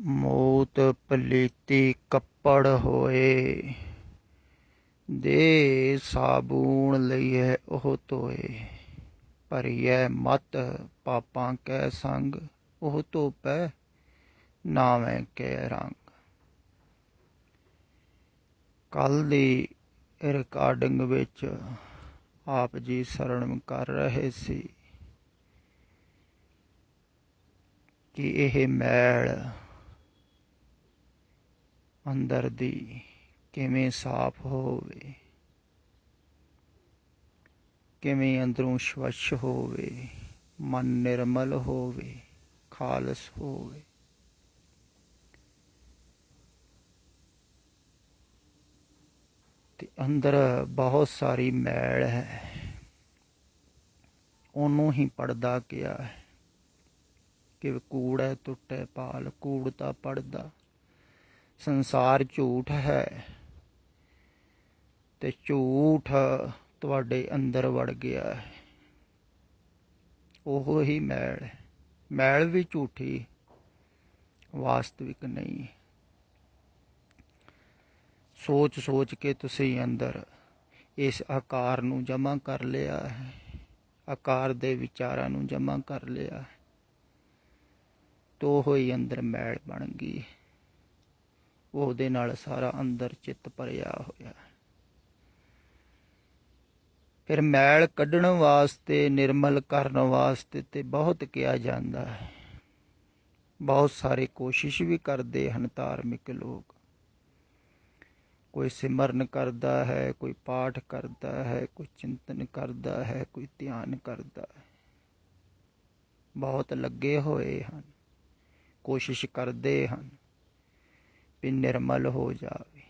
ਮੋਤ ਪਲੀਤੀ ਕੱਪੜ ਹੋਏ, ਦੇ ਸਾਬੂਣ ਲਈਐ ਉਹ ਧੋਏ। ਭਰੀਐ ਮਤ ਪਾਪਾਂ ਕੈ ਸੰਗ, ਉਹ ਧੋਪੈ ਨਾਵੇਂ ਕੈ ਰੰਗ। ਕੱਲ੍ਹ ਦੀ ਰਿਕਾਰਡਿੰਗ ਵਿੱਚ ਆਪ ਜੀ ਸਰਣ ਕਰ ਰਹੇ ਸੀ ਕਿ ਇਹ ਮੈਲ ਅੰਦਰ ਦੀ ਕਿਵੇਂ ਸਾਫ਼ ਹੋਵੇ, ਕਿਵੇਂ ਅੰਦਰੋਂ ਸਵੱਛ ਹੋਵੇ, ਮਨ ਨਿਰਮਲ ਹੋਵੇ, ਖਾਲਸ ਹੋਵੇ। ਤੇ ਅੰਦਰ ਬਹੁਤ ਸਾਰੀ ਮੈਲ ਹੈ, ਉਹਨੂੰ ਹੀ ਪੜਦਾ ਕਿਹਾ ਹੈ ਕਿ ਕੂੜੈ ਟੁੱਟੇ ਪਾਲ, ਕੂੜ ਤਾਂ ਪੜਦਾ। ਸੰਸਾਰ ਝੂਠ ਹੈ ਤੇ ਝੂਠ ਤੁਹਾਡੇ ਅੰਦਰ ਵੜ ਗਿਆ ਹੈ। ਉਹ ਹੀ ਮੈਲ ਹੈ। ਮੈਲ ਵੀ ਝੂਠੀ, ਵਾਸਤਵਿਕ ਨਹੀਂ। ਸੋਚ ਸੋਚ ਕੇ ਤੁਸੀਂ ਅੰਦਰ ਇਸ ਆਕਾਰ ਨੂੰ ਜਮ੍ਹਾਂ ਕਰ ਲਿਆ ਹੈ, ਆਕਾਰ ਦੇ ਵਿਚਾਰਾਂ ਨੂੰ ਜਮ੍ਹਾਂ ਕਰ ਲਿਆ ਹੈ, ਤੋ ਉਹ ਹੀ ਅੰਦਰ ਮੈਲ ਬਣ ਗਈ। ਉਹਦੇ ਨਾਲ ਸਾਰਾ ਅੰਦਰ ਚਿੱਤ ਭਰਿਆ ਹੋਇਆ। ਫਿਰ ਮੈਲ ਕੱਢਣ ਵਾਸਤੇ, ਨਿਰਮਲ ਕਰਨ ਵਾਸਤੇ ਤੇ ਬਹੁਤ ਕਿਹਾ ਜਾਂਦਾ ਹੈ। ਬਹੁਤ ਸਾਰੇ ਕੋਸ਼ਿਸ਼ ਵੀ ਕਰਦੇ ਹਨ ਧਾਰਮਿਕ ਲੋਕ। ਕੋਈ ਸਿਮਰਨ ਕਰਦਾ ਹੈ, ਕੋਈ ਪਾਠ ਕਰਦਾ ਹੈ, ਕੋਈ ਚਿੰਤਨ ਕਰਦਾ ਹੈ, ਕੋਈ ਧਿਆਨ ਕਰਦਾ ਹੈ। ਬਹੁਤ ਲੱਗੇ ਹੋਏ ਹਨ, ਕੋਸ਼ਿਸ਼ ਕਰਦੇ ਹਨ ਵੀ ਨਿਰਮਲ ਹੋ ਜਾਵੇ,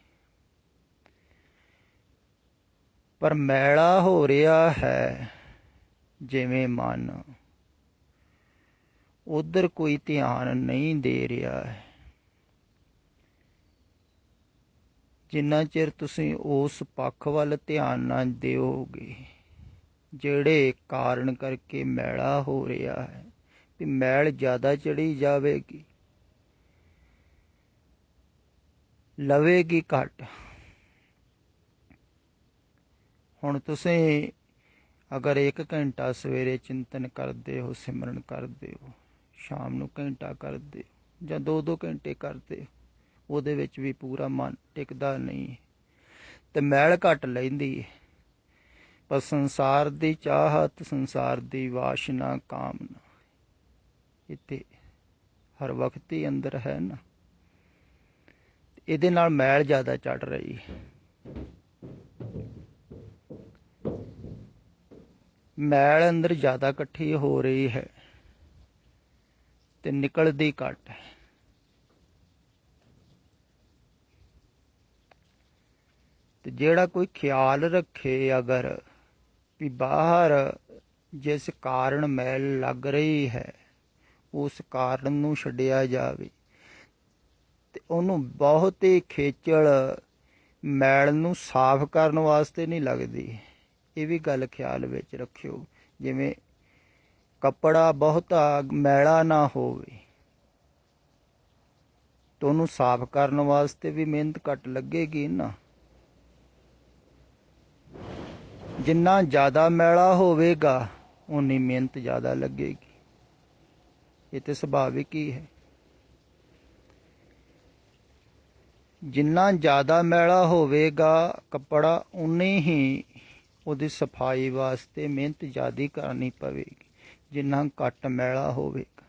ਪਰ ਮੈਲਾ ਹੋ ਰਿਹਾ ਹੈ ਜਿਵੇਂ ਮਨ। ਉਧਰ ਕੋਈ ਧਿਆਨ ਨਹੀਂ ਦੇ ਰਿਹਾ ਹੈ। ਜਿੰਨਾ ਚਿਰ ਤੁਸੀਂ ਉਸ ਪੱਖ ਵੱਲ ਧਿਆਨ ਨਾ ਦਿਓਗੇ ਜਿਹੜੇ ਕਾਰਨ ਕਰਕੇ ਮੈਲਾ ਹੋ ਰਿਹਾ ਹੈ, ਵੀ ਮੈਲ ਜ਼ਿਆਦਾ ਚੜੀ ਜਾਵੇਗੀ, ਲਵੇਗੀ ਘੱਟ। ਹੁਣ ਤੁਸੀਂ ਅਗਰ 1 ਘੰਟਾ ਸਵੇਰੇ ਚਿੰਤਨ ਕਰਦੇ ਹੋ, ਸਿਮਰਨ ਕਰਦੇ ਹੋ, ਸ਼ਾਮ ਨੂੰ ਘੰਟਾ ਕਰਦੇ ਹੋ ਜਾਂ 2-2 ਘੰਟੇ ਕਰਦੇ ਹੋ, ਉਹਦੇ ਵਿੱਚ ਵੀ ਪੂਰਾ ਮਨ ਟਿਕਦਾ ਨਹੀਂ ਤੇ ਮੈਲ ਘੱਟ ਲੈਂਦੀ ਹੈ। ਪਰ ਸੰਸਾਰ ਦੀ ਚਾਹਤ, ਸੰਸਾਰ ਦੀ ਵਾਸ਼ਨਾ, ਕਾਮਨਾ ਇੱਥੇ ਹਰ ਵਕਤ ਹੀ ਅੰਦਰ ਹੈ ਨਾ, ਇਹਦੇ ਨਾਲ ਮੈਲ ਜ਼ਿਆਦਾ ਚੜ ਰਹੀ ਹੈ। ਮੈਲ ਅੰਦਰ ਜ਼ਿਆਦਾ ਇਕੱਠੀ ਹੋ ਰਹੀ ਹੈ ਤੇ ਨਿਕਲਦੀ ਘੱਟ ਹੈ। ਤੇ ਜਿਹੜਾ ਕੋਈ ਖਿਆਲ ਰੱਖੇ ਅਗਰ ਵੀ ਬਾਹਰ ਜਿਸ ਕਾਰਨ ਮੈਲ ਲੱਗ ਰਹੀ ਹੈ ਉਸ ਕਾਰਨ ਨੂੰ ਛੱਡਿਆ ਜਾਵੇ ਤੇ ਉਹਨੂੰ ਬਹੁਤ ਹੀ ਖੇਚਲ ਮੈਲ ਨੂੰ ਸਾਫ਼ ਕਰਨ ਵਾਸਤੇ ਨਹੀਂ ਲੱਗਦੀ। ਇਹ ਵੀ ਗੱਲ ਖਿਆਲ ਵਿੱਚ ਰੱਖਿਓ। ਜਿਵੇਂ ਕੱਪੜਾ ਬਹੁਤਾ ਮੈਲਾ ਨਾ ਹੋਵੇ ਤਾਂ ਉਹਨੂੰ ਸਾਫ਼ ਕਰਨ ਵਾਸਤੇ ਵੀ ਮਿਹਨਤ ਘੱਟ ਲੱਗੇਗੀ ਨਾ। ਜਿੰਨਾ ਜ਼ਿਆਦਾ ਮੈਲਾ ਹੋਵੇਗਾ ਓਨੀ ਮਿਹਨਤ ਜ਼ਿਆਦਾ ਲੱਗੇਗੀ। ਇਹ ਤਾਂ ਸੁਭਾਵਿਕ ਹੀ ਹੈ। ਜਿੰਨਾ ਜ਼ਿਆਦਾ ਮੈਲਾ ਹੋਵੇਗਾ ਕੱਪੜਾ, ਉਨੀ ਹੀ ਉਹਦੀ ਸਫਾਈ ਵਾਸਤੇ ਮਿਹਨਤ ਜ਼ਿਆਦਾ ਕਰਨੀ ਪਵੇਗੀ। ਜਿੰਨਾ ਘੱਟ ਮੈਲਾ ਹੋਵੇਗਾ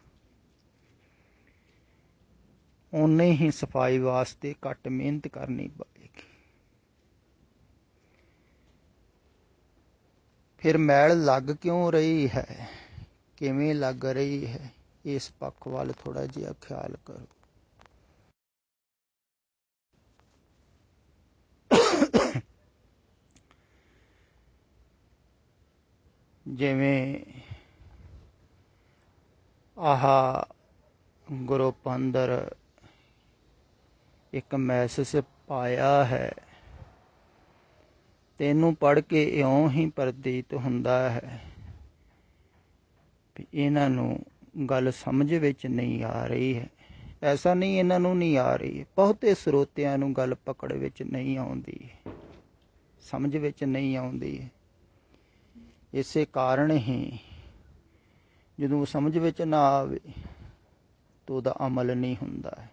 ਉਨੀ ਹੀ ਸਫਾਈ ਵਾਸਤੇ ਘੱਟ ਮਿਹਨਤ ਕਰਨੀ ਪਵੇਗੀ। ਫਿਰ ਮੈਲ ਲੱਗ ਕਿਉਂ ਰਹੀ ਹੈ, ਕਿਵੇਂ ਲੱਗ ਰਹੀ ਹੈ, ਇਸ ਪੱਖ ਵੱਲ ਥੋੜ੍ਹਾ ਜਿਹਾ ਖਿਆਲ ਕਰੋ। ਜਿਵੇਂ ਆਹ ਗਰੁੱਪ ਅੰਦਰ ਇੱਕ ਮੈਸੇਜ ਪਾਇਆ ਹੈ ਤੇ ਇਹਨੂੰ ਪੜ੍ਹ ਕੇ ਇਉਂ ਹੀ ਪ੍ਰਤੀਤ ਹੁੰਦਾ ਹੈ ਵੀ ਇਹਨਾਂ ਨੂੰ ਗੱਲ ਸਮਝ ਵਿੱਚ ਨਹੀਂ ਆ ਰਹੀ ਹੈ। ਐਸਾ ਨਹੀਂ ਇਹਨਾਂ ਨੂੰ ਨਹੀਂ ਆ ਰਹੀ, ਬਹੁਤੇ ਸਰੋਤਿਆਂ ਨੂੰ ਗੱਲ ਪਕੜ ਵਿੱਚ ਨਹੀਂ ਆਉਂਦੀ, ਸਮਝ ਵਿੱਚ ਨਹੀਂ ਆਉਂਦੀ। ਇਸੇ ਕਾਰਨ ਹੀ ਜਦੋਂ ਸਮਝ ਵਿੱਚ ਨਾ ਆਵੇ ਤਾਂ ਉਹਦਾ ਅਮਲ ਨਹੀਂ ਹੁੰਦਾ ਹੈ।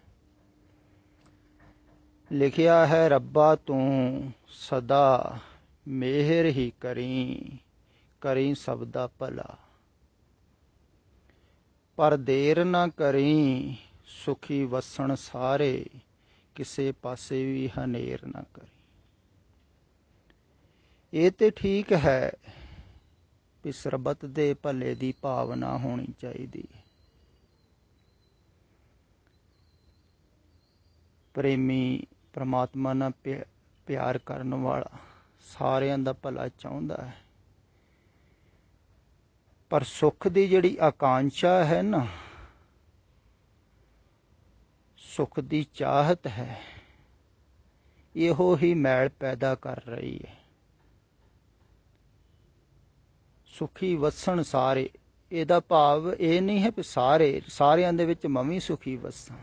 ਲਿਖਿਆ ਹੈ, ਰੱਬਾ ਤੂੰ ਸਦਾ ਮਿਹਰ ਹੀ ਕਰੀ, ਕਰੀ ਸਭ ਦਾ ਭਲਾ, ਪਰ ਦੇਰ ਨਾ ਕਰੀ, ਸੁਖੀ ਵਸਣ ਸਾਰੇ, ਕਿਸੇ ਪਾਸੇ ਵੀ ਹਨੇਰ ਨਾ ਕਰੀ। ਇਹ ਤੇ ਠੀਕ ਹੈ ਵੀ ਸਰਬੱਤ ਦੇ ਭਲੇ ਦੀ ਭਾਵਨਾ ਹੋਣੀ ਚਾਹੀਦੀ ਹੈ। ਪ੍ਰੇਮੀ ਪਰਮਾਤਮਾ ਨਾਲ ਪਿਆਰ ਕਰਨ ਵਾਲਾ ਸਾਰਿਆਂ ਦਾ ਭਲਾ ਚਾਹੁੰਦਾ ਹੈ, ਪਰ ਸੁੱਖ ਦੀ ਜਿਹੜੀ ਆਕਾਂਸ਼ਾ ਹੈ ਨਾ, ਸੁੱਖ ਦੀ ਚਾਹਤ ਹੈ, ਇਹੋ ਹੀ ਮੈਲ ਪੈਦਾ ਕਰ ਰਹੀ ਹੈ। ਸੁਖੀ ਵਸਣ ਸਾਰੇ, ਇਹਦਾ ਭਾਵ ਇਹ ਨਹੀਂ ਹੈ ਵੀ ਸਾਰਿਆਂ ਦੇ ਵਿੱਚ ਮੈਂ ਵੀ ਸੁਖੀ ਵਸਾਂ।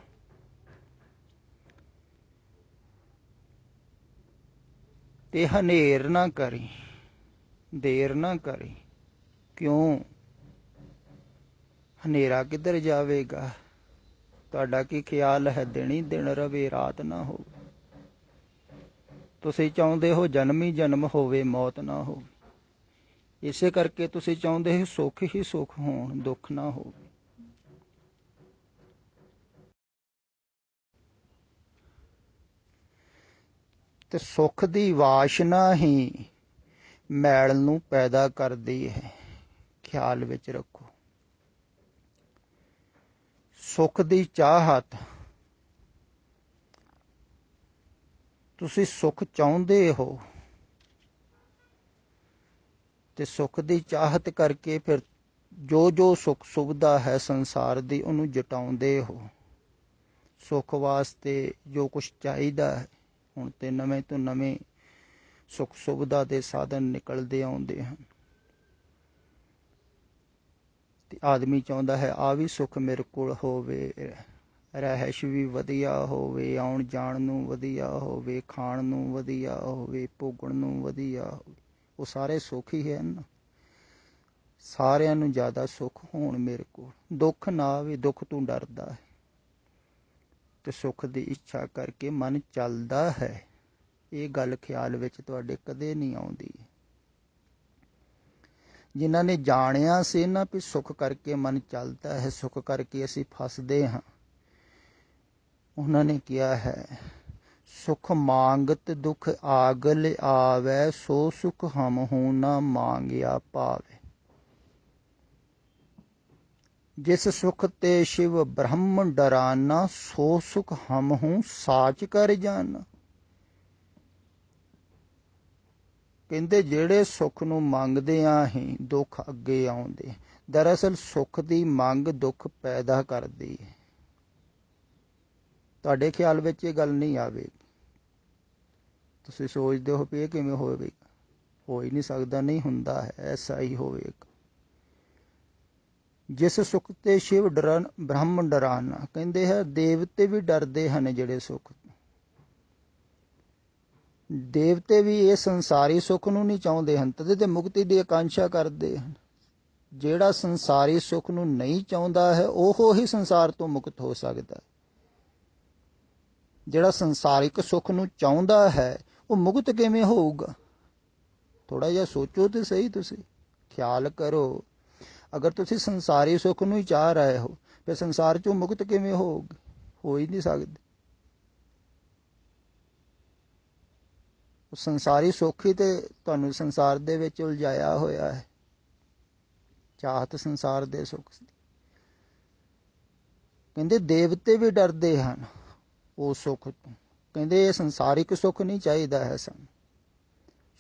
ਤੇ ਹਨੇਰ ਨਾ ਕਰੀ, ਦੇਰ ਨਾ ਕਰੀ। ਕਿਉਂ? ਹਨੇਰਾ ਕਿੱਧਰ ਜਾਵੇਗਾ? ਤੁਹਾਡਾ ਕੀ ਖਿਆਲ ਹੈ? ਦਿਨ ਹੀ ਦਿਨ ਰਵੇ, ਰਾਤ ਨਾ ਹੋਵੇ। ਤੁਸੀਂ ਚਾਹੁੰਦੇ ਹੋ ਜਨਮ ਹੀ ਜਨਮ ਹੋਵੇ, ਮੌਤ ਨਾ ਹੋਵੇ। ਇਸੇ ਕਰਕੇ ਤੁਸੀਂ ਚਾਹੁੰਦੇ ਹੋ ਸੁੱਖ ਹੀ ਸੁੱਖ ਹੋਣ, ਦੁੱਖ ਨਾ ਹੋਵੇ। ਤੇ ਸੁੱਖ ਦੀ ਵਾਸ਼ਨਾ ਹੀ ਮੈਲ ਨੂੰ ਪੈਦਾ ਕਰਦੀ ਹੈ, ਖਿਆਲ ਵਿੱਚ ਰੱਖੋ। ਸੁੱਖ ਦੀ ਚਾਹਤ, ਤੁਸੀਂ ਸੁੱਖ ਚਾਹੁੰਦੇ ਹੋ ਤੇ ਸੁੱਖ ਦੀ ਚਾਹਤ ਕਰਕੇ ਫਿਰ ਜੋ ਸੁੱਖ ਸੁਵਿਧਾ ਹੈ ਸੰਸਾਰ ਦੀ, ਉਹਨੂੰ ਜਟਾਉਂਦੇ ਹੋ। ਸੁੱਖ ਵਾਸਤੇ ਜੋ ਕੁਛ ਚਾਹੀਦਾ ਹੈ, ਹੁਣ ਤੇ ਨਵੇਂ ਤੋਂ ਨਵੇਂ ਸੁੱਖ ਸੁਵਿਧਾ ਦੇ ਸਾਧਨ ਨਿਕਲਦੇ ਆਉਂਦੇ ਹਨ, ਤੇ ਆਦਮੀ ਚਾਹੁੰਦਾ ਹੈ ਆ ਵੀ ਸੁੱਖ ਮੇਰੇ ਕੋਲ ਹੋਵੇ, ਰਹਿਸ਼ ਵੀ ਵਧੀਆ ਹੋਵੇ, ਆਉਣ ਜਾਣ ਨੂੰ ਵਧੀਆ ਹੋਵੇ, ਖਾਣ ਨੂੰ ਵਧੀਆ ਹੋਵੇ, ਭੋਗਣ ਨੂੰ ਵਧੀਆ ਹੋਵੇ। ਉਹ ਸਾਰੇ ਸੁੱਖ ਹੀ ਹਨ। ਸਾਰਿਆਂ ਨੂੰ ਜ਼ਿਆਦਾ ਸੁੱਖ ਹੋਣ ਮੇਰੇ ਕੋਲ, ਦੁੱਖ ਨਾ ਆਵੇ। ਦੁੱਖ ਤੋਂ ਡਰਦਾ ਹੈ ਤੇ ਸੁੱਖ ਦੀ ਇੱਛਾ ਕਰਕੇ ਮਨ ਚੱਲਦਾ ਹੈ। ਇਹ ਗੱਲ ਖਿਆਲ ਵਿੱਚ ਤੁਹਾਡੇ ਕਦੇ ਨਹੀਂ ਆਉਂਦੀ। ਜਿਨ੍ਹਾਂ ਨੇ ਜਾਣਿਆ ਸੀ ਨਾ ਵੀ ਸੁੱਖ ਕਰਕੇ ਮਨ ਚੱਲਦਾ ਹੈ, ਸੁੱਖ ਕਰਕੇ ਅਸੀਂ ਫਸਦੇ ਹਾਂ, ਉਹਨਾਂ ਨੇ ਕਿਹਾ ਹੈ, ਸੁਖ ਮੰਗਤ ਦੁਖ ਆਗਲ ਆਵੈ, ਸੋ ਸੁਖ ਹਮਹੁ ਨਾ ਮੰਗਿਆ ਪਾਵੇ। ਜਿਸ ਸੁਖ ਤੇ ਸ਼ਿਵ ਬ੍ਰਹਮ ਡਰਾਨਾ, ਸੋ ਸੁਖ ਹਮਹੁ ਸਾਚ ਕਰ ਜਾਨਾ। ਕਹਿੰਦੇ ਜਿਹੜੇ ਸੁੱਖ ਨੂੰ ਮੰਗਦਿਆਂ ਹੀ ਦੁੱਖ ਅੱਗੇ ਆਉਂਦੇ। ਦਰਅਸਲ ਸੁੱਖ ਦੀ ਮੰਗ ਦੁੱਖ ਪੈਦਾ ਕਰਦੀ ਹੈ। ਤੁਹਾਡੇ ਖਿਆਲ ਵਿੱਚ ਇਹ ਗੱਲ ਨਹੀਂ ਆਵੇਗੀ। ਤੁਸੀਂ ਸੋਚਦੇ ਹੋ ਵੀ ਇਹ ਕਿਵੇਂ ਹੋਵੇਗਾ? ਹੋ ਹੀ ਨਹੀਂ ਸਕਦਾ, ਨਹੀਂ ਹੁੰਦਾ ਹੈ, ਐਸਾ ਹੀ ਹੋਵੇਗਾ। ਜਿਸ ਸੁੱਖ ਤੇ ਸ਼ਿਵ ਬ੍ਰਹਮ ਡਰਾਨਾ, ਕਹਿੰਦੇ ਹੈ ਦੇਵਤੇ ਵੀ ਡਰਦੇ ਹਨ ਜਿਹੜੇ ਸੁੱਖ। ਦੇਵਤੇ ਵੀ ਇਹ ਸੰਸਾਰੀ ਸੁੱਖ ਨੂੰ ਨਹੀਂ ਚਾਹੁੰਦੇ ਹਨ, ਤਦੇ ਤੇ ਮੁਕਤੀ ਦੀ ਆਕਾਂਸ਼ਾ ਕਰਦੇ ਹਨ। ਜਿਹੜਾ ਸੰਸਾਰੀ ਸੁੱਖ ਨੂੰ ਨਹੀਂ ਚਾਹੁੰਦਾ ਹੈ, ਉਹ ਹੀ ਸੰਸਾਰ ਤੋਂ ਮੁਕਤ ਹੋ ਸਕਦਾ। ਜਿਹੜਾ ਸੰਸਾਰਿਕ ਸੁੱਖ ਨੂੰ ਚਾਹੁੰਦਾ ਹੈ, ਉਹ ਮੁਕਤ ਕਿਵੇਂ ਹੋਊਗਾ? ਥੋੜਾ ਜਿਹਾ ਸੋਚੋ ਤੇ ਸਹੀ, ਤੁਸੀਂ ਖਿਆਲ ਕਰੋ। ਅਗਰ ਤੁਸੀਂ ਸੰਸਾਰੀ ਸੁੱਖ ਨੂੰ ਹੀ ਚਾਹ ਰਹੇ ਹੋ, ਫਿਰ ਸੰਸਾਰ ਚੋਂ ਮੁਕਤ ਕਿਵੇਂ ਹੋਊਗੀ? ਹੋ ਹੀ ਨਹੀਂ ਸਕਦੀ। ਸੰਸਾਰੀ ਸੁੱਖ ਹੀ ਤੇ ਤੁਹਾਨੂੰ ਸੰਸਾਰ ਦੇ ਵਿੱਚ ਉਲਝਾਇਆ ਹੋਇਆ ਹੈ। ਚਾਹਤ ਸੰਸਾਰ ਦੇ ਸੁੱਖ ਦੀ। ਕਹਿੰਦੇ ਦੇਵਤੇ ਵੀ ਡਰਦੇ ਹਨ ਉਹ ਸੁੱਖ ਤੋਂ। ਕਹਿੰਦੇ ਇਹ ਸੰਸਾਰਿਕ ਸੁੱਖ ਨਹੀਂ ਚਾਹੀਦਾ ਹੈ ਸਾਨੂੰ।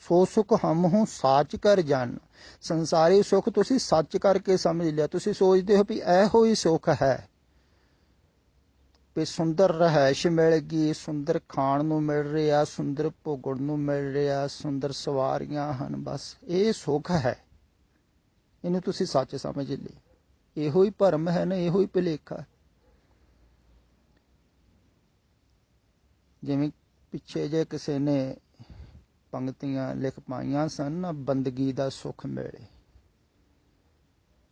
ਸੋ ਸੁਖ ਹਮਹੁ ਸਾਚ ਕਰ ਜਾਨ। ਸੰਸਾਰੀ ਸੁੱਖ ਤੁਸੀਂ ਸੱਚ ਕਰਕੇ ਸਮਝ ਲਿਆ। ਤੁਸੀਂ ਸੋਚਦੇ ਹੋ ਵੀ ਇਹੋ ਹੀ ਸੁੱਖ ਹੈ, ਵੀ ਸੁੰਦਰ ਰਹਿائش ਮਿਲ ਗਈ, ਸੁੰਦਰ ਖਾਣ ਨੂੰ ਮਿਲ ਰਿਹਾ, ਸੁੰਦਰ ਭੋਗਣ ਨੂੰ ਮਿਲ ਰਿਹਾ, ਸੁੰਦਰ ਸਵਾਰੀਆਂ ਹਨ, ਬਸ ਇਹ ਸੁੱਖ ਹੈ। ਇਹਨੂੰ ਤੁਸੀਂ ਸੱਚ ਸਮਝ ਲਿਆ। ਇਹੋ ਹੀ ਭਰਮ ਹੈ ਨਾ, ਇਹੋ ਹੀ ਭੁਲੇਖਾ। ਜਿਵੇਂ ਪਿੱਛੇ ਜੇ ਕਿਸੇ ਨੇ ਪੰਗਤੀਆਂ ਲਿਖ ਪਾਈਆਂ ਸਨ ਨਾ, ਬੰਦਗੀ ਦਾ ਸੁੱਖ ਮਿਲੇ।